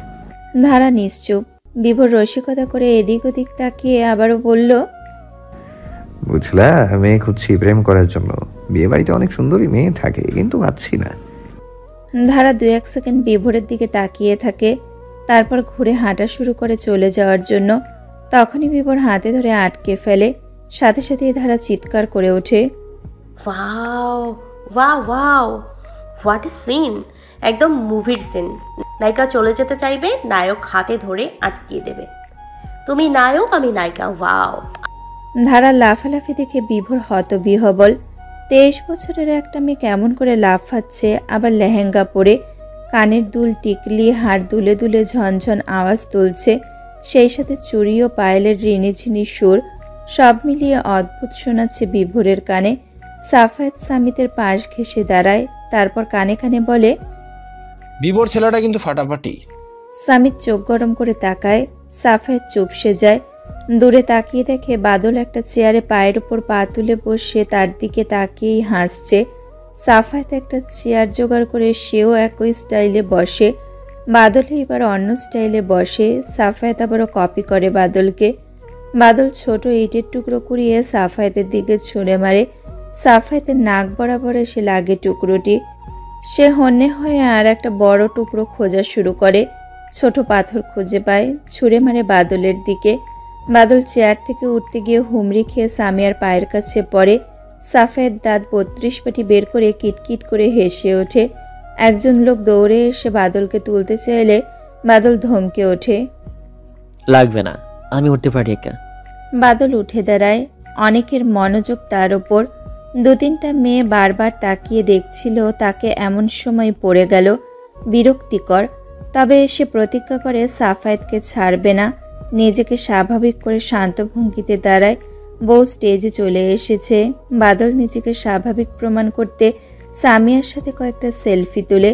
Speaker 1: ধারা নিশ্চুপ। বিভোর রসিকতা করে এদিক ওদিক তাকিয়ে আবারও বলল,
Speaker 3: বুঝলা, মেয়ে খুঁজছি প্রেম করার জন্য। বিয়ে বাড়িতে অনেক সুন্দরী মেয়ে থাকে, কিন্তু পাচ্ছি না।
Speaker 1: ধারা 2-1 সেকেন্ড বিভোরের দিকে তাকিয়ে থাকে, তারপর ঘুরে হাঁটা শুরু করে চলে যাওয়ার জন্য। তখনই বিভোর হাতে ধরে আটকে ফেলে। সাথে সাথেই ধারা চিৎকার করে ওঠে,
Speaker 2: wow wow wow, what a scene! একদম মুভির সিন। নায়িকা চলে যেতে চাইবে, নায়ক হাতে ধরে আটকিয়ে দেবে। তুমি নায়ক, আমি নায়িকা। ওয়াও!
Speaker 1: ধারা লাফালাফি দেখে বিভোর হতবিহ্বল। 23 বছরের একটা মেয়ে কেমন করে লাফাচ্ছে, আবার লেহেঙ্গা পরে, কানের দুল টিকলি, হাড় দুলে দুলে ঝনঝন আওয়াজ তুলছে, সেই সাথে চুড়ি ও পায়েলের রিনিঝিনি সুর, সব মিলিয়ে অদ্ভুত শোনাচ্ছে বিভোরের কানে। সাফায়েত সামিতের পাশ ঘেঁষে দাঁড়ায়, তারপর কানে কানে বলে,
Speaker 6: বিভোর ছেলেটা কিন্তু ফাটাফাটি।
Speaker 1: সামিত চোখ গরম করে তাকায়। সাফায়েত চুপসে যায়। দূরে তাকিয়ে দেখে বাদল একটা চেয়ারে পায়ের উপর পা তুলে বসে তার দিকে তাকিয়েই হাসছে। সাফায়েত একটা চেয়ার জোগাড় করে সেও একই স্টাইলে বসে। বাদল এবার অন্য স্টাইলে বসে। সাফায়েত আবারও কপি করে বাদলকে। বাদল ছোট ইটের টুকরো কুড়িয়ে সাফায়েতের দিকে ছুঁড়ে মারে। সাফায়েতের নাক বরাবর এসে লাগে টুকরোটি। সে হন্যে হয়ে আর একটা বড় টুকরো খোঁজা শুরু করে। ছোট পাথর খুঁজে পায়, ছুঁড়ে মারে বাদলের দিকে। বাদল চেয়ার থেকে উঠতে গিয়ে হুমড়ি খেয়ে সামিয়ার পায়ের কাছে পড়ে। সাফায়েত দাঁত 32 পাটি বের করে কিটকিট করে হেসে ওঠে। একজন লোক দৌড়ে এসে বাদলকে তুলতে চাইলে বাদল ধমকে ওঠে,
Speaker 11: লাগবে না, আমি উঠতে পারি একা।
Speaker 1: বাদল উঠে দাঁড়ায়। অনেকের মনোযোগ তার ওপর। 2-3টা মেয়ে বারবার তাকিয়ে দেখছিল তাকে। এমন সময় পড়ে গেল। বিরক্তিকর। তবে সে প্রতিজ্ঞা করে সাফায়েতকে ছাড়বে না। নিজেকে স্বাভাবিক করে শান্ত ভঙ্গিতে দাঁড়ায়। বউ স্টেজে চলে এসেছে। বাদল নিজেকে স্বাভাবিক প্রমাণ করতে সামিয়ার সাথে কয়েকটা সেলফি তুলে।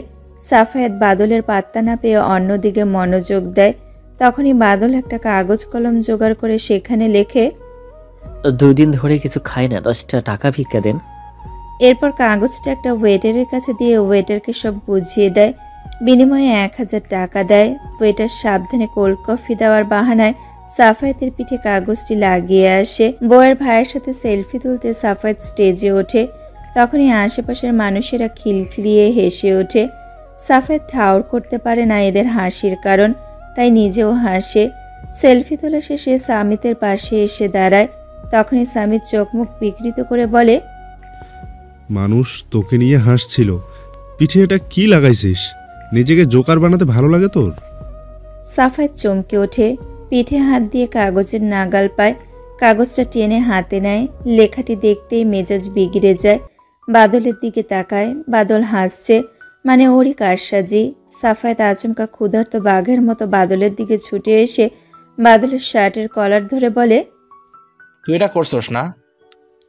Speaker 1: সাফায়েত বাদলের পাত্তা না পেয়ে অন্যদিকে মনোযোগ দেয়। তখনই বাদল একটা কাগজ কলম জোগাড় করে সেখানে লেখে,
Speaker 11: 2 দিন ধরে কিছু খাই না, 10টা টাকা ভিক্ষা দেন।
Speaker 1: এরপর কাগজটা একটা ওয়েটারের কাছে দিয়ে ওয়েটারকে সব বুঝিয়ে দেয়। বিনিময়ে 1000 টাকা দেয়। ওয়েটার সাবধানে কোল্ড কফি দেওয়ার বাহানায় সাফায়েতের পিঠে কাগজটি লাগিয়ে আসে। বউয়ের ভাইয়ের সাথে সেলফি তুলতে সাফায়েত স্টেজে ওঠে। তখনই আশেপাশের মানুষেরা খিলখিলিয়ে হেসে ওঠে। সাফায়েত ঠাউর করতে পারে না এদের হাসির কারণ, তাই নিজেও হাসে। সেলফি তোলা শেষে সামিতের পাশে এসে দাঁড়ায়। তখনই সামিত চোখ মুখ বিকৃত করে বলে,
Speaker 5: মানুষ তোকে নিয়ে হাসছিল, পিঠে এটা কি লাগাইছিস? নিজেকে জোকার বানাতে ভালো লাগে তোর?
Speaker 1: সাফায়েত চমকে ওঠে। পিঠে হাত দিয়ে কাগজের নাগাল পায়। কাগজটা টেনে হাতে নেয়। লেখাটি দেখতেই মেজাজ বিগড়ে যায়। বাদলের দিকে তাকায়। বাদল হাসছে, মানে ওরই কারসাজি। সাফায়েত আচমকা ক্ষুধার্ত বাঘের মতো বাদলের দিকে ছুটে এসে বাদলের শার্টের কলার ধরে বলে,
Speaker 6: তুই এটা করছস না?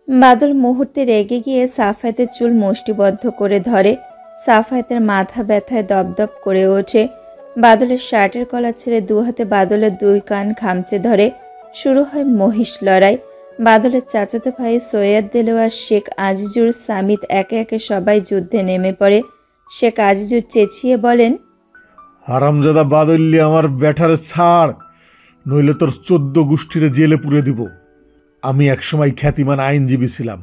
Speaker 1: বাদল মুহূর্তে রেগে গিয়ে সাফায়েতের চুল মুষ্টিবদ্ধ করে ধরে। সাফায়েতের মাথা ব্যথায় দপদপ করে ওঠে। বাদলের শার্টের কলা ছেড়ে দু হাতে বাদলের দুই কান খামচে ধরে। শুরু হয় মহিষ লড়াই। বাদলের চাচাতো ভাই সৈয়দ দেলোয়ার, শেখ আজিজুর, সামিত একে একে সবাই যুদ্ধে নেমে পড়ে। শেখ আজিজুর চেঁচিয়ে বলেন,
Speaker 4: হারামজাদা বাদল্লি, আমার ব্যাটারে ছাড়, নইলে তোর 14 গোষ্ঠীরে জেলে পুরে দিব। আমি একসময় খ্যাতিমান আইনজীবী ছিলাম,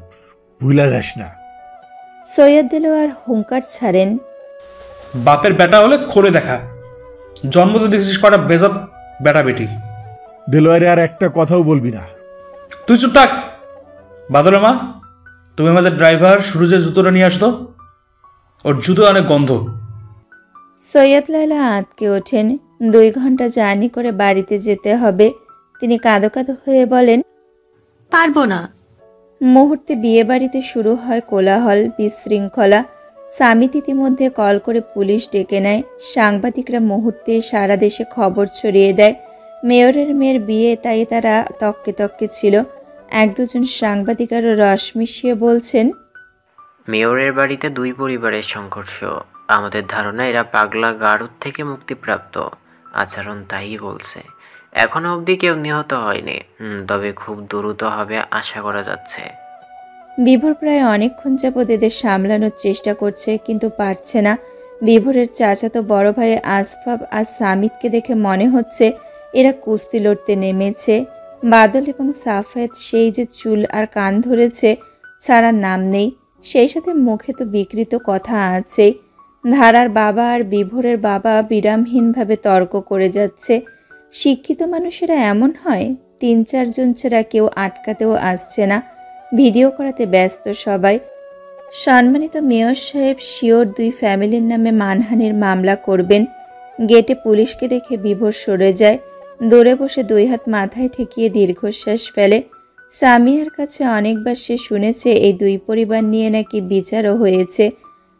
Speaker 4: ভুলা যাস না।
Speaker 1: সৈয়দ দেলোয়ার হুঙ্কার ছাড়েন,
Speaker 12: বাপের বেটা হলে করে দেখা, জন্ম তো দিছিস কটা বেজত বেটা বেটি।
Speaker 4: দেলোয়ারে আর একটা কথাও বলবি না।
Speaker 12: তুই চুপ থাক। বাদলের মা, তুমি আমাদের ড্রাইভার সুরজের জুতোটা নিয়ে আসতো, ওর জুতো অনেক গন্ধ।
Speaker 1: সৈয়দ লায়লা আঁতকে ওঠেন। 2 ঘন্টা জার্নি করে বাড়িতে যেতে হবে। তিনি কাঁদো কাঁদো হয়ে বলেন,
Speaker 13: পারবো না।
Speaker 1: মুহূর্তে বিয়ে বাড়িতে শুরু হয় কোলাহল, বিশৃঙ্খলা। সামিত ইতিমধ্যে কল করে পুলিশ ডেকে নেয়। সাংবাদিকরা মুহূর্তে সারা দেশে খবর ছড়িয়ে দেয় মেয়রের মেয়ের বিয়ে, তাই তারা তককে তককে ছিল। 1-2 সাংবাদিক আরও রস মিশিয়ে বলছেন,
Speaker 14: মেয়রের বাড়িতে 2 পরিবারের সংঘর্ষ। আমাদের ধারণা এরা পাগলা গারদ থেকে মুক্তিপ্রাপ্ত। আচরণ তাই বলছে। এখনো অবধি কেউ নিহত হয়নি, তবে খুব দ্রুত হবে আশা করা যাচ্ছে।
Speaker 1: বিভোর প্রায় অনেকক্ষণ যাবৎ এদের সামলানোর চেষ্টা করছে, কিন্তু পারছে না। বিভোরের চাচাতো বড় ভাই আসফাব আর সামিতকে দেখে মনে হচ্ছে এরা কুস্তি লড়তে নেমেছে। বাদল এবং সাফায়েত সেই যে চুল আর কান ধরেছে, ছাড়ার নাম নেই। সেই সাথে মুখে তো বিকৃত কথা আছেই। ধারার বাবা আর বিভোরের বাবা বিরামহীনভাবে তর্ক করে যাচ্ছে। শিক্ষিত মানুষেরা এমন হয়, 3-4 জন ছাড়া কেউ আটকাতেও আসছে না। ভিডিও করাতে ব্যস্ত সবাই। সম্মানিত মেয়র সাহেব শিওর 2 ফ্যামিলির নামে মানহানির মামলা করবেন। গেটে পুলিশকে দেখে বিভোর সরে যায়। দৌড়ে বসে 2 হাত মাথায় ঠেকিয়ে দীর্ঘশ্বাস ফেলে। সামিয়ার কাছে অনেকবার সে শুনেছে এই 2 পরিবার নিয়ে নাকি বিচারও হয়েছে।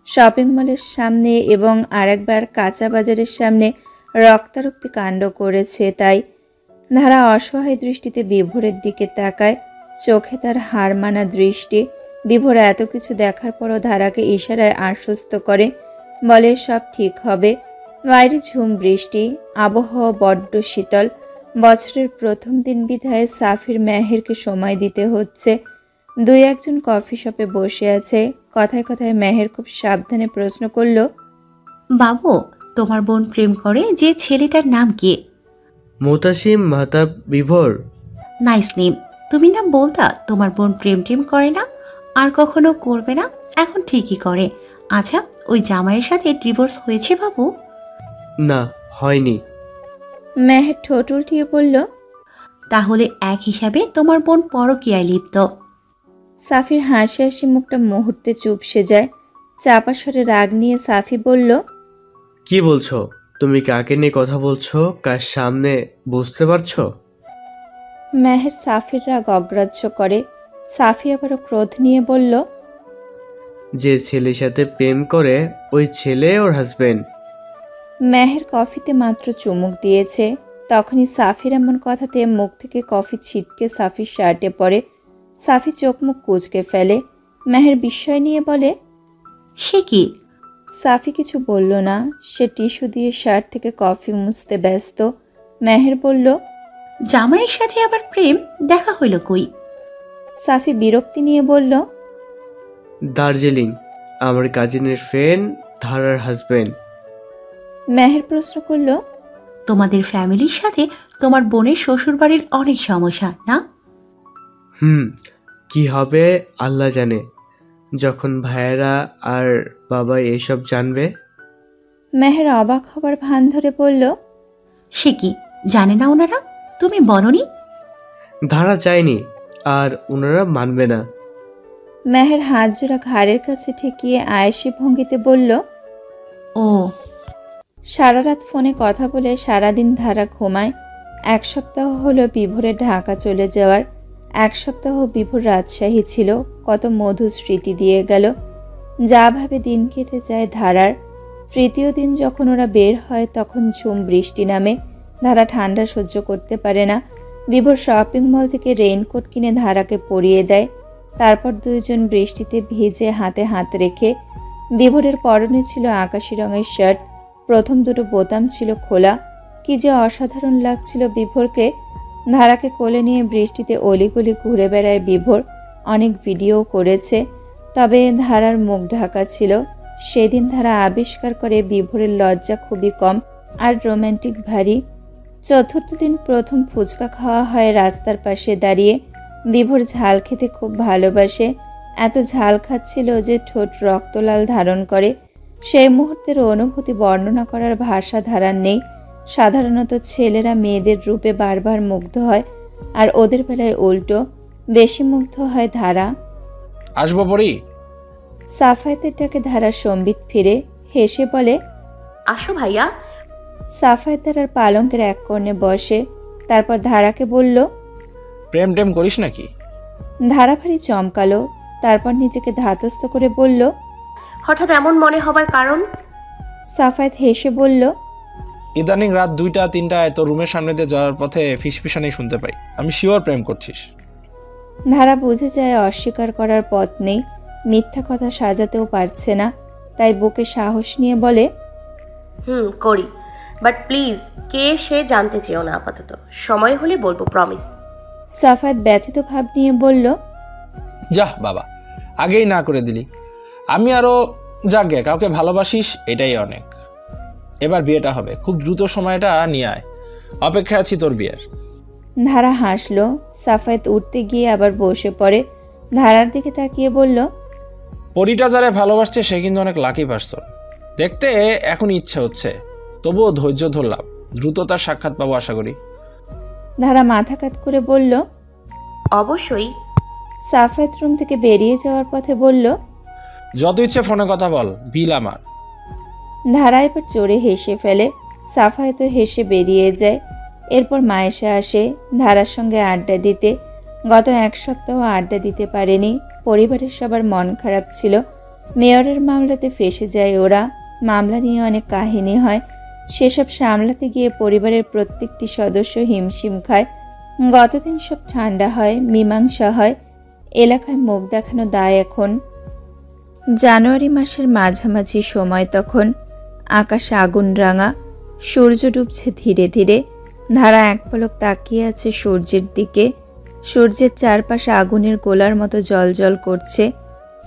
Speaker 1: শপিং মলের সামনে এবং আরেকবার কাঁচা বাজারের সামনে রক্তারক্তি কাণ্ড করেছে। তাই ধারা অসহায় দৃষ্টিতে বিভোরের দিকে তাকায়। চোখে তার হার মানা দৃষ্টি। বিভোর এত কিছু দেখার পরও ধারাকে ইশারায় আশ্বস্ত করে, বলে সব ঠিক হবে। বাইরে ঝুম বৃষ্টি, আবহাওয়া বড্ড শীতল। বছরের প্রথম দিন বিধায় সাফির মেহেরকে সময় দিতে হচ্ছে। 2-1 জন কফি শপে বসে আছে। কথায় কথায় মেহের খুব সাবধানে প্রশ্ন করল,
Speaker 13: বাবু, তোমার বোন প্রেম করে যে ছেলেটার নাম কি?
Speaker 7: মোতাসিম মাহতাব বিভোর।
Speaker 13: Nice name. তুমি না বলতা তোমার বোন প্রেম করে না, আর কখনো করবে না, এখন ঠিকই করে। আচ্ছা, ওই জামাইয়ের সাথে ডিভোর্স হয়েছে বাবু?
Speaker 7: না, হয়নি।
Speaker 1: মেহের ঠোঁট উল্টিয়ে বলল,
Speaker 13: তাহলে এক হিসাবে তোমার বোন পরকীয়ায় লিপ্ত।
Speaker 1: সাফির হাসি হাসি মুখটা মুহূর্তে চুপসে যায়। চাপা স্বরে রাগ নিয়ে সাফি বলল,
Speaker 7: কি বলছো? তুমি কাকে নিয়ে কথা বলছো? কার সামনে, বুঝতে পারছো?
Speaker 1: মেহের সাফির রাগ অগ্রাহ্য করে। সাফি আবারও ক্রোধ নিয়ে বলল,
Speaker 7: যে ছেলের সাথে প্রেম করে ওই ছেলে ওর হাজবেন্ড।
Speaker 1: মেহের কফিতে মাত্র চুমুক দিয়েছে, তখনই সাফির এমন কথাতে মুখ থেকে কফি ছিটকে সাফির শার্টে পড়ে। সাফি চোখ মুখ কুঁচকে ফেলে। মেহের বিস্ময় নিয়ে বলে,
Speaker 13: সে কি?
Speaker 1: সাফি কিছু বলল না। সে টিস্যু দিয়ে শার্ট থেকে কফি মুছতে ব্যস্ত। মেহের বলল,
Speaker 13: জামাইয়ের সাথে আবার প্রেম, দেখা হইল কই?
Speaker 1: সাফি বিরক্তি নিয়ে বলল,
Speaker 7: দার্জিলিং, আমার কাজিনের ফ্রেন্ড ধারার হাজবেন্ড।
Speaker 1: মেহের প্রশ্ন করল,
Speaker 13: তোমাদের ফ্যামিলির সাথে তোমার বোনের শ্বশুর বাড়ির অনেক সমস্যা না?
Speaker 7: কি হবে আল্লাহ জানে, যখন ভাইয়েরা আর বাবা এসব জানবে।
Speaker 1: মেহের অবাক হবার ভান ধরে বলল,
Speaker 13: সে কি, জানে না ওনারা? তুমি বলনি?
Speaker 7: ধারা চায়নি, আর ওনারা মানবে না।
Speaker 1: মেহের হাত জোড়া ঘাড়ের কাছে ঠেকিয়ে আয়েশি ভঙ্গিতে বলল,
Speaker 13: ও।
Speaker 1: সারা রাত ফোনে কথা বলে সারাদিন ধারা ঘুমায়। 1 সপ্তাহ হলো বিভোরের ঢাকা চলে যাওয়ার। 1 সপ্তাহ বিভোর রাজশাহী ছিল। কত মধুর স্মৃতি দিয়ে গেল। যা ভাবে দিন কেটে যায় ধারার। 3য় দিন যখন ওরা বের হয় তখন ঝুম বৃষ্টি নামে। ধারা ঠান্ডা সহ্য করতে পারে না। বিভোর শপিং মল থেকে রেইনকোট কিনে ধারাকে পরিয়ে দেয়। তারপর দুইজন বৃষ্টিতে ভিজে হাতে হাত রেখে, বিভোরের পরনে ছিল আকাশি রঙের শার্ট, প্রথম দুটো বোতাম ছিল খোলা। কি যে অসাধারণ লাগছিল বিভোরকে। ধারাকে কোলে নিয়ে বৃষ্টিতে অলিগলি ঘুরে বেড়ায় বিভোর। অনেক ভিডিও করেছে, তবে ধারার মুখ ঢাকা ছিল। সেদিন ধারা আবিষ্কার করে বিভোরের লজ্জা খুবই কম আর রোম্যান্টিক ভারী। চতুর্থ দিন প্রথম ফুচকা খাওয়া হয় রাস্তার পাশে দাঁড়িয়ে। বিভোর ঝাল খেতে খুব ভালোবাসে। এত ঝাল খাচ্ছিল যে ঠোঁট রক্তলাল ধারণ করে। সেই মুহূর্তের অনুভূতি বর্ণনা করার ভাষা ধারার নেই। সাধারণত ছেলেরা মেয়েদের রূপে বারবার মুগ্ধ হয়, আর ওদের বেলায় উল্টো, বেশি মুগ্ধ হয় ধারা।
Speaker 6: আসবো পরি?
Speaker 1: সাফায়েতের ডাকে ধারা সম্বিত ফিরে হেসে বলে,
Speaker 2: আসো ভাইয়া।
Speaker 1: সাফায়েত ধারার পালঙ্কের এক কোণে বসে, তারপর ধারাকে বলল,
Speaker 6: প্রেম টেম করিস নাকি?
Speaker 1: ধারা ভারী চমকালো, তারপর নিজেকে ধাতস্থ করে বলল,
Speaker 2: হঠাৎ এমন মনে হবার কারণ?
Speaker 1: সাফায়েত হেসে বলল,
Speaker 6: ইদানিং রাত 2টা-3টায় তোর রুমের সামনে দিয়ে যাওয়ার পথে ফিসফিসানি শুনতে পাই। আমি শিওর প্রেম করছিস।
Speaker 1: ধারা বুঝে যায় অস্বীকার করার পথ নেই, মিথ্যা কথা সাজাতেও পারছে না, তাই বুকে সাহস নিয়ে বলে,
Speaker 2: করি, বাট প্লিজ কে সে জানতে চেও না আপাতত। সময় হলে বলবো, প্রমিস।
Speaker 1: সাফায়েত ব্যথিত ভাব নিয়ে বলল,
Speaker 6: যাহ বাবা, আগেই না করে দিলি। আমি আরও যাগে, কাউকে ভালোবাসিস এটাই অনেক। এবার বিয়েটা হবে, খুব দ্রুত সময়টা নিয়ে আয়। অপেক্ষা আছি তোর বিয়ের।
Speaker 1: ধারা হাসলো। সাফায়েত উঠতে গিয়ে আবার বসে পড়ে। ধারার দিকে তাকিয়ে বলল,
Speaker 6: পরিটা যারে ভালোবাসছে সে কিন্তু অনেক লাকি পারসন। দেখতে এখন ইচ্ছে হচ্ছে, তবুও ধৈর্য ধরলাম। দ্রুত তার সাক্ষাৎ পাবো আশা করি।
Speaker 1: ধারা মাথা কাত করে বলল,
Speaker 2: অবশ্যই।
Speaker 1: সাফায়েত রুম থেকে বেরিয়ে যাওয়ার পথে বলল,
Speaker 6: যত ইচ্ছে ফোনে কথা বল, বিল আমার।
Speaker 1: ধারা এবার চড়ে হেসে ফেলে। সাফায়েতও হেসে বেরিয়ে যায়। এরপর মায়েশা আসে ধারার সঙ্গে আড্ডা দিতে। গত এক সপ্তাহ আড্ডা দিতে পারেনি। পরিবারের সবার মন খারাপ ছিল। মেয়রের মামলাতে ফেঁসে যায় ওরা। মামলা নিয়ে অনেক কাহিনী হয়। সেসব সামলাতে গিয়ে পরিবারের প্রত্যেকটি সদস্য হিমশিম খায়। গতদিন সব ঠান্ডা হয়, মীমাংসা হয়। এলাকায় মুখ দেখানো দায় এখন। জানুয়ারি মাসের মাঝামাঝি সময় তখন। আকাশ আগুন রাঙা, সূর্য ডুবছে ধীরে ধীরে। ধারা এক পলক তাকিয়ে আছে সূর্যের দিকে। সূর্যের চারপাশে আগুনের গোলার মতো জলজল করছে।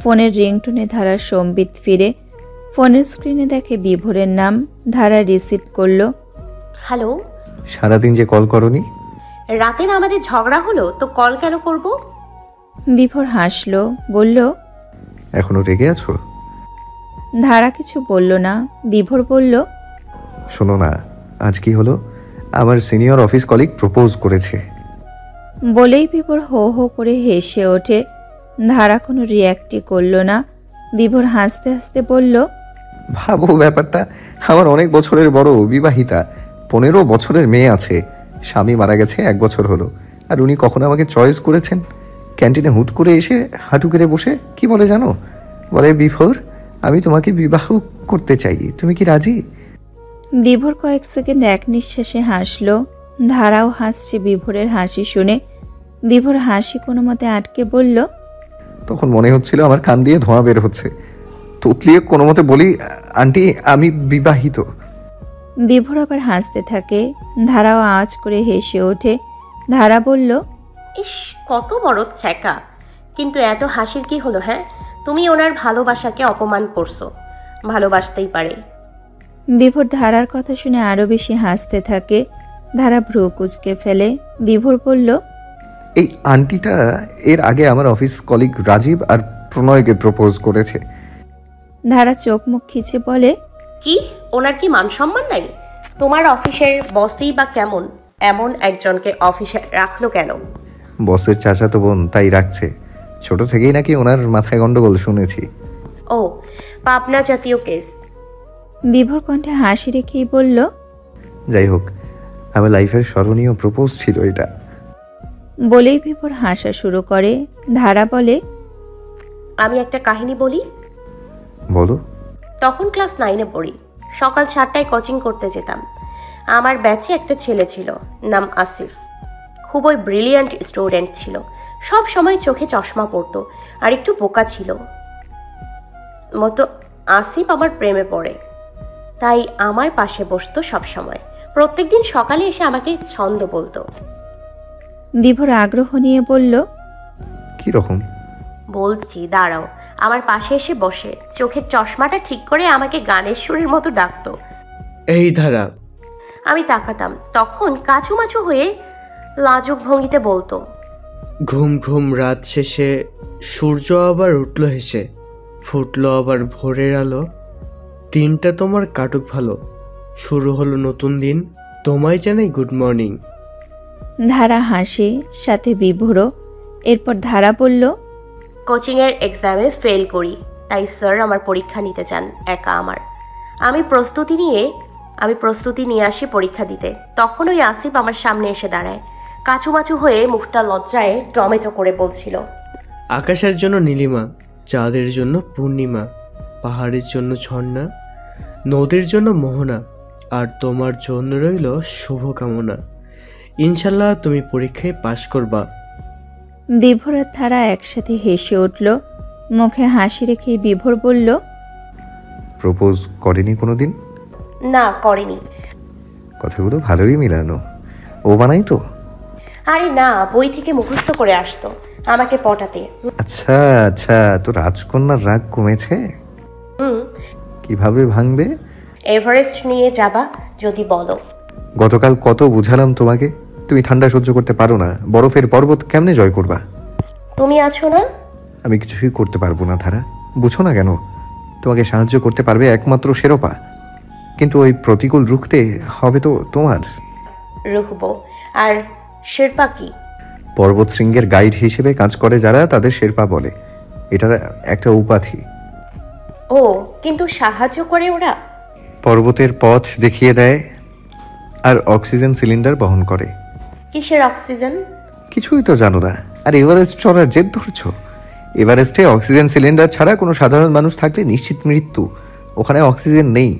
Speaker 1: ফোনের রিংটোনে ধারার সম্বিত ফিরে। ফোনের স্ক্রিনে দেখে বিভোরের নাম। ধারা রিসিভ করলো।
Speaker 2: হ্যালো।
Speaker 3: সারাদিন যে কল করনি?
Speaker 2: রাতে না আমাদের ঝগড়া হলো, তো কল কেন করব?
Speaker 1: বিভোর হাসলো, বলল,
Speaker 3: এখনো রেগে আছো?
Speaker 1: ধারা কিছু বলল না। বিভোর বলল,
Speaker 3: শোনো না, আজ কি হলো, আমার সিনিয়র অফিস কলিগ প্রপোজ করেছে।
Speaker 1: বলেই বিভোর হো হো করে হেসে ওঠে। ধারা কোনো রিয়াক্টই করল না। বিভোর হাসতে হাসতে বলল,
Speaker 3: ভাবো ব্যাপারটা, আমার অনেক বছরের বড়, বিবাহিতা, 15 বছরের মেয়ে আছে। স্বামী মারা গেছে 1 বছর হলো, আর উনি কখনো আমাকে চয়েস করেছেন? ক্যান্টিনে হুট করে এসে হাঁটু কেড়ে বসে কি বলে জানো? বলে, বিভোর, আমি তোমাকে বিবাহ করতে চাই, তুমি কি রাজি?
Speaker 1: বিভোর কয়েক সেকেন্ড এক নিঃশ্বাসে হাসলো। ধারাও হাসছে বিভোরের হাসি শুনে। বিভোর হাসি কোনো মতে আটকে বলল,
Speaker 3: তখন মনে হচ্ছিল আমার কান দিয়ে ধোঁয়া বের হচ্ছে। তুতলিয়ে কোনো মতে বলি, আন্টি আমি বিবাহিত।
Speaker 1: বিভোর আবার হাসতে থাকে। ধারাও আওয়াজ করে হেসে ওঠে। ধারা বলল,
Speaker 2: ইস, কত বড় ছ্যাঁকা। কিন্তু এত হাসির কি হলো? হ্যাঁ, তুমি ওনার ভালোবাসাকে অপমান করছো। ভালোবাসতেই পারে।
Speaker 1: বিভোর ধারার কথা শুনে আরো বেশি হাসতে থাকে। ধারা ভ্রু কুঁচকে ফেলে। বিভোর বলল,
Speaker 3: এই আন্টিটা এর আগে আমার অফিস কলিগ রাজীব আর প্রণয়কে প্রপোজ করেছে।
Speaker 1: ধারা চোখ মুখ খিচে বলে,
Speaker 2: কি, ওনার কি মান সম্মান নাই? তোমার অফিসের বসই বা কেমন এমন একজনকে অফিসে রাখলো কেন?
Speaker 3: বসের চাচাতো বোন, তাই রাখছে। ছোট থেকেই নাকি ওনার মাথায় গন্ডগোল শুনেছি।
Speaker 2: ও, পাবনা জাতীয় কেস।
Speaker 1: বিভোর কণ্ঠে হাসি রেখেই বলল,
Speaker 3: যাই হোক, আমার লাইফের স্মরণীয় প্রপোজ ছিল এটা।
Speaker 1: বলেই বিভোর হাসা শুরু করে। ধারা বলে,
Speaker 2: আমি একটা কাহিনী বলি।
Speaker 3: বলো।
Speaker 2: তখন ক্লাস 9-এ পড়ি। সকাল 7টায় কোচিং করতে যেতাম। আমার ব্যাচে একটা ছেলে ছিল, নাম আসিফ। খুবই ব্রিলিয়ান্ট স্টুডেন্ট ছিল। সব সময় চোখে চশমা পরতো আর একটু বোকা ছিল মতো। আসিফ আমার প্রেমে পড়ে, তাই আমার পাশে বসতো সব সময়। প্রত্যেকদিন সকালে এসে আমাকে ছন্দ বলতো।
Speaker 1: বিভোর আগ্রহ নিয়ে বলল,
Speaker 3: কি রকম?
Speaker 2: বলছি, দাঁড়াও। আমার পাশে এসে বসে চোখের চশমাটা ঠিক করে আমাকে গানের সুরের মতো ডাকতো।
Speaker 7: এই ধারা।
Speaker 2: আমি তাকাতাম, তখন কাচুমাচু হয়ে লাজুক ভঙ্গিতে বলতো,
Speaker 7: ঘুম ঘুম রাত শেষে সূর্য আবার উঠল হেসে, ফুটলো আবার ভোরের আলো, দিনটা তোমার কাটুক ভালো, শুরু হলো নতুন দিন, তোমায় জানাই গুড মর্নিং।
Speaker 1: ধারা হাসে, সাথে বিভোরও। এরপর ধারা বলল,
Speaker 2: কোচিংয়ের এক্সামে ফেল করি, তাই স্যার আমার পরীক্ষা নিতে চান একা। আমি প্রস্তুতি নিয়ে আসি পরীক্ষা দিতে। তখন ওই আসিফ আমার সামনে এসে দাঁড়ায়, কাচুমাচু হয়ে মুখটা লজ্জায় টমেটো করে বলছিল,
Speaker 7: আকাশের জন্য নীলিমা, চাঁদের জন্য পূর্ণিমা, পাহাড়ের জন্য ঝর্ণা, নদীর জন্য মোহনা, আর তোমার জন্য রইল শুভকামনা। ইনশাল্লাহ তুমি পরীক্ষায় পাশ করবা।
Speaker 1: বিভোর আর ধারা একসাথে হেসে উঠল। মুখে হাসি রেখে বিভোর বলল,
Speaker 3: প্রপোজ করেনি কোনোদিন?
Speaker 2: না, করেনি।
Speaker 3: কথাগুলো ভালোই মিলানো। ও বানাই তো?
Speaker 2: আরে না, বই থেকে মুখস্থ করে আসতো আমাকে পটাতে।
Speaker 3: আচ্ছা আচ্ছা, তো রাজকন্যার রাগ কমেছে? কিভাবে ভাঙবে?
Speaker 2: এভারেস্ট নিয়ে যাবা যদি বলো।
Speaker 3: গতকাল কত বুঝালাম তোমাকে, তুমি ঠান্ডা সহ্য করতে পারো না, বরফের পর্বত কেমনে জয় করবা?
Speaker 2: তুমি আছো না?
Speaker 3: আমি কিছুই করতে পারবো না ধারা, বুঝো না কেন? তোমাকে সাহায্য করতে পারবে একমাত্র শেরপা, কিন্তু ওই প্রতিকূল রুখতে হবে তো তোমার।
Speaker 2: রুখবো। আর শেরপা কি?
Speaker 3: পর্বত শৃঙ্গের গাইড হিসেবে কাজ করে যারা, তাদের শেরপা বলে। এটা একটা উপাধি।
Speaker 2: ও, কিন্তু সাহায্য করে ওরা?
Speaker 3: পর্বতের পথ দেখিয়ে দেয় আর অক্সিজেন সিলিন্ডার বহন করে।
Speaker 2: কিসের অক্সিজেন?
Speaker 3: কিছুই তো জানো না। আর এভারেস্ট চড়ার জেদ ধরছো? এভারেস্টে অক্সিজেন সিলিন্ডার ছাড়া কোনো সাধারণ মানুষ থাকলে নিশ্চিত মৃত্যু। ওখানে অক্সিজেন নেই।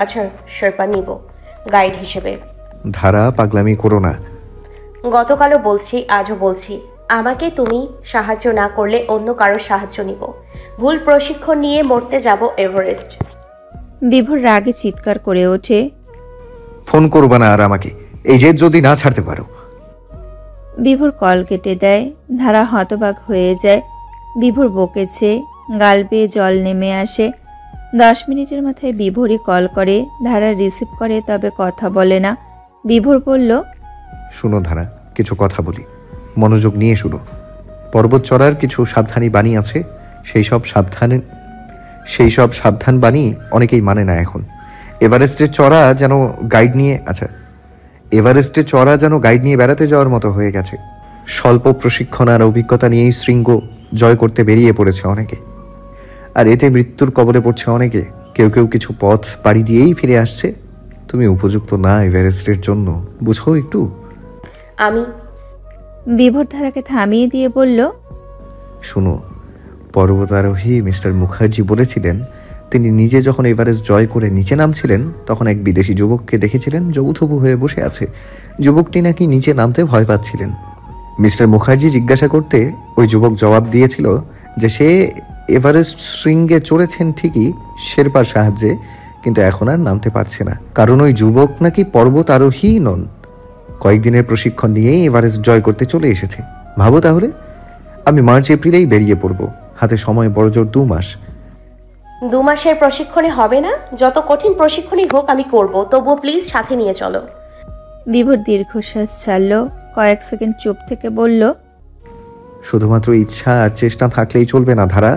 Speaker 2: আচ্ছা, শেরপা নিব গাইড হিসেবে।
Speaker 3: ধারা, পাগলামি করো না।
Speaker 2: গতকালও বলছি, আজও বলছি, আমাকে তুমি সাহায্য না করলে অন্য কারোর সাহায্য নিব। ভুল প্রশিক্ষণ নিয়ে মরতে যাব এভারেস্ট।
Speaker 1: বিভোর রাগে চিৎকার করে ওঠে,
Speaker 3: ফোন করবা না আর আমাকে, এই জেদ যদি না ছাড়তে পারো।
Speaker 1: বিভোর কল কেটে দেয়। ধারা হতবাক হয়ে যায়। বিভোর বকেছে, গাল বেয়ে জল নেমে আসে। 10 মিনিটের মাথায় বিভোরই কল করে। ধারা রিসিভ করে, তবে কথা বলে না। বিভোর বলল,
Speaker 3: শুনো ধারা, কিছু কথা বলি, মনোযোগ নিয়ে শুনো। পর্বত চড়ার কিছু সাবধানী বাণী আছে, সেই সব সাবধান বাণী অনেকেই মানে না এখন। এভারেস্টে চড়া যেন গাইড নিয়ে বেড়াতে যাওয়ার মতো হয়ে গেছে। স্বল্প প্রশিক্ষণ আর অভিজ্ঞতা নিয়েই শৃঙ্গ জয় করতে বেরিয়ে পড়েছে অনেকে, আর এতে মৃত্যুর কবলে পড়ছে অনেকে। কেউ কেউ কিছু পথ পাড়ি দিয়েই ফিরে আসছে। তুমি উপযুক্ত না এভারেস্টের জন্য, বুঝো একটু?
Speaker 2: আমি
Speaker 1: বিভোর ধারাকে থামিয়ে দিয়ে বলল,
Speaker 3: শুনো, পর্বতারোহী মিস্টার মুখার্জি বলেছিলেন, তিনি নিজে যখন এভারেস্ট জয় করে নিচে নামছিলেন, তখন এক বিদেশি যুবককে দেখেছিলেন যৌথবু হয়ে বসে আছে। যুবকটি নাকি নিচে নামতে ভয় পাচ্ছিলেন। মিস্টার মুখার্জি জিজ্ঞাসা করতে ওই যুবক জবাব দিয়েছিল যে সে এভারেস্ট শৃঙ্গে চড়েছেন ঠিকই, শেরপার সাহায্যে, কিন্তু এখন আর নামতে পারছে না, কারণ ওই যুবক নাকি পর্বত আরোহী নন। কয়েকদিনের প্রশিক্ষণ নিয়েই এভারেস্ট জয় করতে চলে এসেছে। ভাবো তাহলে, আমি মার্চ এপ্রিলেই বেরিয়ে পড়ব, হাতে সময় বড়জোর 2 মাস।
Speaker 2: 2 মাসের প্রশিক্ষণে হবে না? যত কঠিন প্রশিক্ষণই হোক আমি করব, তবুও প্লিজ সাথে নিয়ে চলো।
Speaker 1: বিভোর দীর্ঘশ্বাস ছাড়ল। কয়েক সেকেন্ড চুপ থেকে বলল,
Speaker 3: শুধুমাত্র ইচ্ছা আর চেষ্টা থাকলেই চলবে না ধারা।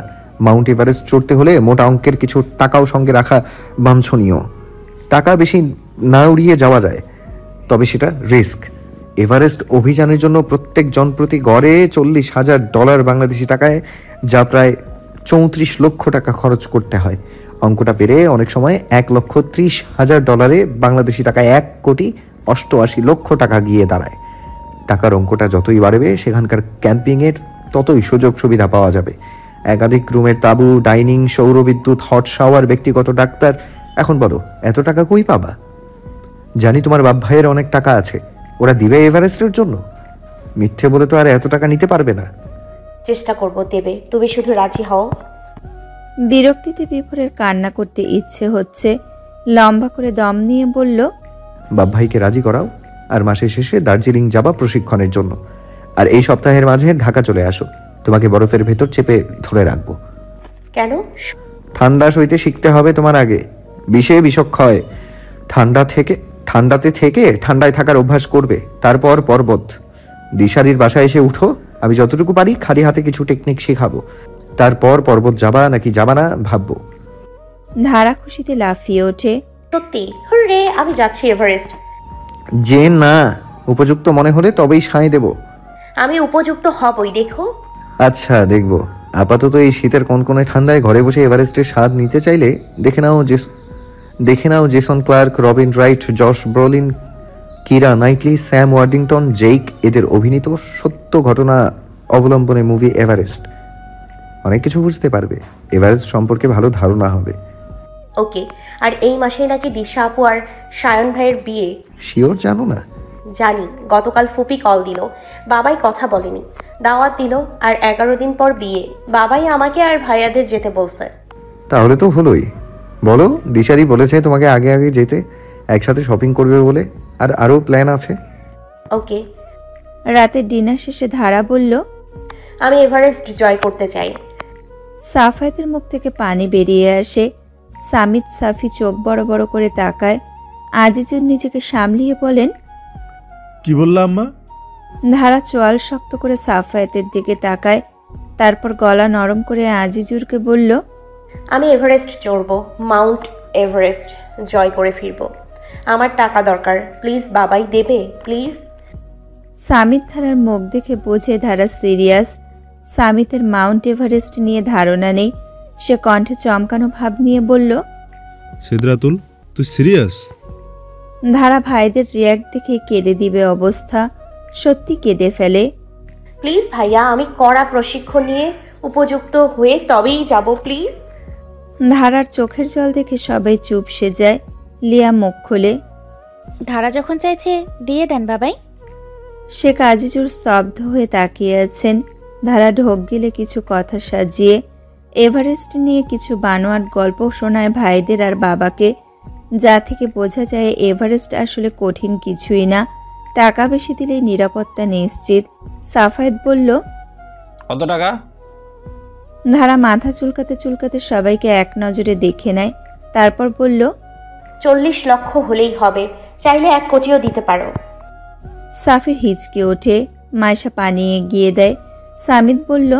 Speaker 3: মাউন্ট এভারেস্ট চড়তে হলে মোটা অঙ্কের কিছু টাকাও সঙ্গে রাখা বাঞ্ছনীয়। টাকা বেশি না উড়িয়ে যাওয়া যায়, তবে সেটা রিস্ক। এভারেস্ট অভিযানের জন্য প্রত্যেক জন প্রতি গড়ে $40,000 বাংলাদেশি টাকায়, যা প্রায় 34 লক্ষ টাকা খরচ করতে হয়। অঙ্কটা বেড়ে অনেক সময় $1,30,000 বাংলাদেশি টাকায় 1,88,00,000 টাকা গিয়ে দাঁড়ায়। টাকার অঙ্কটা যতই বাড়বে, সেখানকার ক্যাম্পিংয়ের ততই সুযোগ সুবিধা পাওয়া যাবে। একাধিক রুমের তাঁবু, ডাইনিং, সৌরবিদ্যুৎ, হট শাওয়ার, ব্যক্তিগত ডাক্তার। এখন বলো, এত টাকা কই পাবা? জানি তোমার বাপ ভাইয়ের অনেক টাকা আছে, ওরা দিবে এভারেস্টের জন্য? মিথ্যে বলে তো আর এত টাকা নিতে পারবে না।
Speaker 2: চেষ্টা করব দেবে, তুমি শুধু রাজি হও।
Speaker 1: বিরক্তিতে বিভোরের কান্না করতে ইচ্ছে হচ্ছে। লম্বা করে দম নিয়ে বলল,
Speaker 3: বাপ ভাইকে রাজি করাও, আর মাসের শেষে দার্জিলিং যাবা প্রশিক্ষণের জন্য। আর এই সপ্তাহের মাঝে ঢাকা চলে আসো, তোমাকে বরফের ভেতর চেপে ধরে রাখবো।
Speaker 2: কেন?
Speaker 3: ঠান্ডা সইতে শিখতে হবে তোমার আগে। বিষে বিষক্ষয়। ঠান্ডাতে থেকে ঠান্ডায় থাকার অভ্যাস করবে। তারপর পর্বত। দিশারির বাসায় এসে উঠো, আমি যতটুকু পারি খালি হাতে কিছু টেকনিক শেখাবো। তারপর পর্বত যাবা নাকি যাবা না ভাববো।
Speaker 1: ধারা খুশিতে লাফিয়ে ওঠে।
Speaker 2: সত্যি? হুররে, আমি যাচ্ছি এভারেস্ট।
Speaker 3: যে না, উপযুক্ত মনে হলে তবেই সাঁই দেব।
Speaker 2: আমি উপযুক্ত হবই, দেখো।
Speaker 3: আচ্ছা দেখবো। আপাতত এই শীতের কনকনে ঠান্ডায় ঘরে বসে এভারেস্টের স্বাদ নিতে চাইলে দেখে নাও Jason Clarke, Robin Wright, Josh Brolin, Keira Knightley, Sam Worthington, Jake এদের অভিনীত সত্য ঘটনা অবলম্বনে মুভি এভারেস্ট। অনেক কিছু বুঝতে পারবে, এভারেস্ট সম্পর্কে ভালো ধারণা হবে।
Speaker 2: ওকে। আর এই মাসেই নাকি দিশা আপু আর সায়ন ভাইয়ের বিয়ে।
Speaker 3: শিওর জানো না?
Speaker 2: জানি, গতকাল ফুপি কল দিল, বাবাই কথা বলেনি, দাওয়াত দিল, আর 11 দিন পর বিয়ে। বাবাই আমাকে আর ভাইয়াদের যেতে বলছে।
Speaker 3: তাহলে তো হলোই। বলো, দিশারি বলেছে তোমাকে আগে আগে যেতে, একসাথে শপিং করবে বলে, আর আরো প্ল্যান আছে।
Speaker 2: ওকে।
Speaker 1: রাতে ডিনার শেষে ধারা বলল,
Speaker 2: আমি এভারেস্ট জয় করতে চাই।
Speaker 1: সাফায়েতের মুখ থেকে পানি বেরিয়ে আসে। সামিত সাফি চোখ বড় বড় করে তাকায়। আজিজুর নিজেকে সামলিয়ে বলেন,
Speaker 4: কি বললাম আম্মা?
Speaker 1: ধারা চোয়াল শক্ত করে সাফায়েতের দিকে তাকায়। তারপর গলা নরম করে আজিজুরকে বলল,
Speaker 2: আমি এভারেস্ট চড়ব, মাউন্ট এভারেস্ট জয় করে ফিরব। আমার টাকা দরকার, প্লিজ বাবাই দেবে, প্লিজ।
Speaker 1: সামিত ধারার মুখ দেখে বোঝে ধারা সিরিয়াস। সামিতের মাউন্ট এভারেস্ট নিয়ে ধারণা নেই। সে কণ্ঠে চমকানো ভাব নিয়ে বলল,
Speaker 5: সিদরাতুল, তুই সিরিয়াস?
Speaker 1: ধারা ভাইদের রিয়াক্ট দেখে কেঁদে দিবে অবস্থা। সত্যি কেঁদে ফেলে।
Speaker 2: প্লিজ ভাইয়া, আমি কড়া প্রশিক্ষণ নিয়ে উপযুক্ত হয়ে তবেই যাব, প্লিজ।
Speaker 1: ধারার চোখের জল দেখে সবাই চুপসে যায়। লিয়া মুখ খোলে,
Speaker 8: ধারা যখন চাইছে দিয়ে দেন বাবাই।
Speaker 1: সে আজিজুর স্তব্ধ হয়ে তাকিয়ে আছেন। ধারা ঢোক গেলে কিছু কথা সাজিয়ে এভারেস্ট নিয়ে কিছু বানোয়াট গল্প শোনায় ভাইদের আর বাবাকে, যা থেকে বোঝা যায় এভারেস্ট আসলে কঠিন কিছুই না। টাকা বেশি দিলেই নিরাপত্তা নিশ্চিত। সাফায়েত বলল,
Speaker 6: কত টাকা?
Speaker 1: ধারা মাথা চুলকাতে চুলকাতে সবাইকে এক নজরে দেখে নেয়। তারপর বলল,
Speaker 2: 40 লক্ষ হলেই হবে, চাইলে 1 কোটিও দিতে পারো।
Speaker 1: সাফির হিচকে ওঠে। মাইশা পানি এগিয়ে দেয়। সামিত বলল,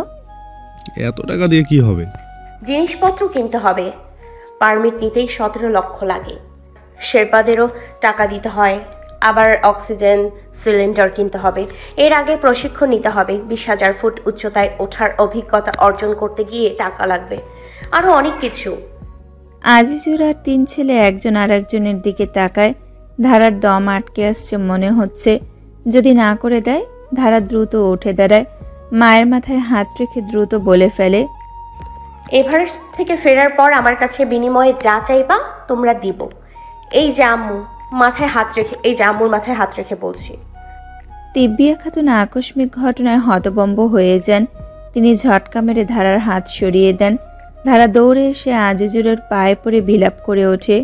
Speaker 5: এত টাকা দিয়ে কি হবে?
Speaker 2: জিনিসপত্র কিনতে হবে। পারমিট নিতেই 17 লক্ষ লাগে। শেরপাদেরও টাকা দিতে হয়, আবার অক্সিজেন সিলিন্ডার কিনতে হবে। এর আগে প্রশিক্ষণ নিতে হবে। 20,000 ফুট উচ্চতায় ওঠার অভিজ্ঞতা অর্জন করতে গিয়ে টাকা লাগবে, আরও অনেক কিছু।
Speaker 1: আজিজুর আর 3 ছেলে একজন আর একজনের দিকে তাকায়। ধারার দম আটকে আসছে মনে হচ্ছে। যদি না করে দেয়, ধারা দ্রুত উঠে দাঁড়ায়। মায়ের মাথায় হাত রেখে দ্রুত বলে ফেলে,
Speaker 2: এভারেস্ট থেকে ফেরার পর আমার কাছে বিনিময়ে যা চাইবা তোমরা দিব। এই যে আম্মুর মাথায় হাত রেখে বলছি।
Speaker 1: তিব্বিয়া খাতুন আকস্মিক ঘটনায় হতভম্ব হয়ে যান। তিনি ঝটকা মেরে ধারার হাত সরিয়ে দেন। ধারা দৌড়ে এসে আজিজুরের পায়ে পড়ে বিলাপ করে ওঠে,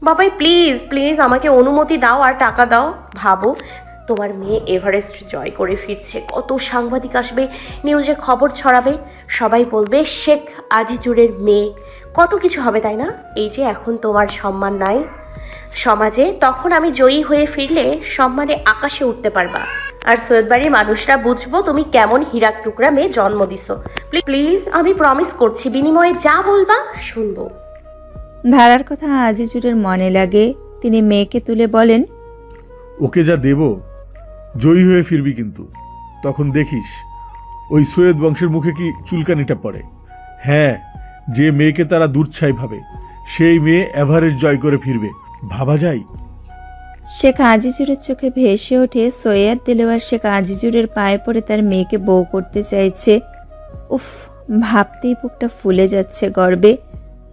Speaker 2: বাবাই প্লিজ প্লিজ আমাকে অনুমতি দাও আর টাকা দাও। ভাবো, তোমার মেয়ে এভারেস্ট জয় করে ফিরছে, কত সাংবাদিক আসবে, নিউজে খবর ছড়াবে, সবাই বলবে শেখ আজিজুরের মেয়ে, কত কিছু হবে, তাই না? এই যে এখন তোমার সম্মান নাই সমাজে, তখন আমি জয়ী হয়ে ফিরলে সম্মানে আকাশে উঠতে পারবা। আর সৈয়দ বাড়ির মানুষরা বুঝবো তুমি কেমন হীরার টুকরা মেয়ে জন্ম দিছো। প্লিজ আমি প্রমিস করছি, বিনিময়ে যা বলবা শুনবো।
Speaker 1: ধারার কথা আজিজুরের মনে লাগে। তিনি মেয়েকে তুলে বলেন,
Speaker 4: ওকে যা দেব, জয়ী হয়ে ফিরবি, কিন্তু তখন দেখিস ওই সৈয়দ বংশের মুখে কি চুলকানিটা পড়ে। হ্যাঁ, যে মেয়েকে তারা দুর্ছাই ভাবে, সেই মেয়ে এভারেস্ট জয় করে ফিরবে, ভাবা যায়?
Speaker 1: শেখ আজিজুরের চোখে ভেসে ওঠে সৈয়দ দেলোয়ার শেখ আজিজুরের পায়ে পড়ে তার মেয়েকে বউ করতে চাইছে। উফ, ভাবতেই বুকটা ফুলে যাচ্ছে গর্বে।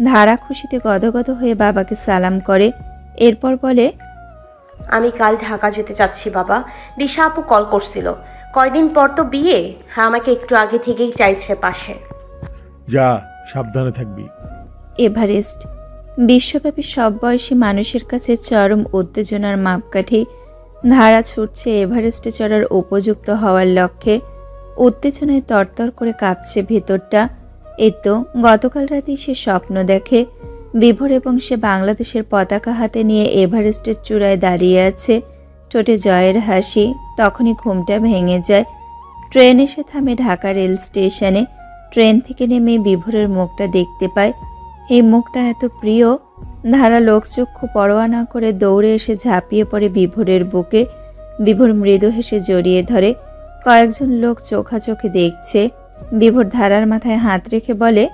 Speaker 1: ধারা খুশিতে গদগদ হয়ে বাবাকে সালাম করে। এরপর বলে,
Speaker 2: আমি কাল ঢাকা যেতে চাচ্ছি বাবা। দিশা আপু কল করছিল, কয়দিন পর তো বিয়ে, আমাকে একটু আগে থেকেই চাইছে পাশে।
Speaker 4: যা, সাবধানে থাকবি।
Speaker 1: এভারেস্ট বিশ্বব্যাপী সব বয়সী মানুষের কাছে চরম উত্তেজনার মাপকাঠি। ধারা ছুটছে এভারেস্টে চড়ার উপযুক্ত হওয়ার লক্ষ্যে। উত্তেজনায় তরতর করে কাঁপছে ভেতরটা। এই তো গতকাল রাতেই সে স্বপ্ন দেখে বিভোর এবং সে বাংলাদেশের পতাকা হাতে নিয়ে এভারেস্টের চূড়ায় দাঁড়িয়ে আছে, ঠোঁটে জয়ের হাসি। তখনই ঘুমটা ভেঙে যায়। ট্রেন এসে থামে ঢাকা রেল স্টেশনে। ট্রেন থেকে নেমে বিভোরের মুখটা দেখতে পায়। এই মুখটা এত প্রিয়। ধারা লোকচক্ষু পরোয়া না করে দৌড়ে এসে ঝাঁপিয়ে পড়ে বিভোরের বুকে। বিভোর মৃদু হেসে জড়িয়ে ধরে। কয়েকজন লোক চোখাচোখে দেখছে। বিভোর ধারার মাথায় হাত রেখে বলে,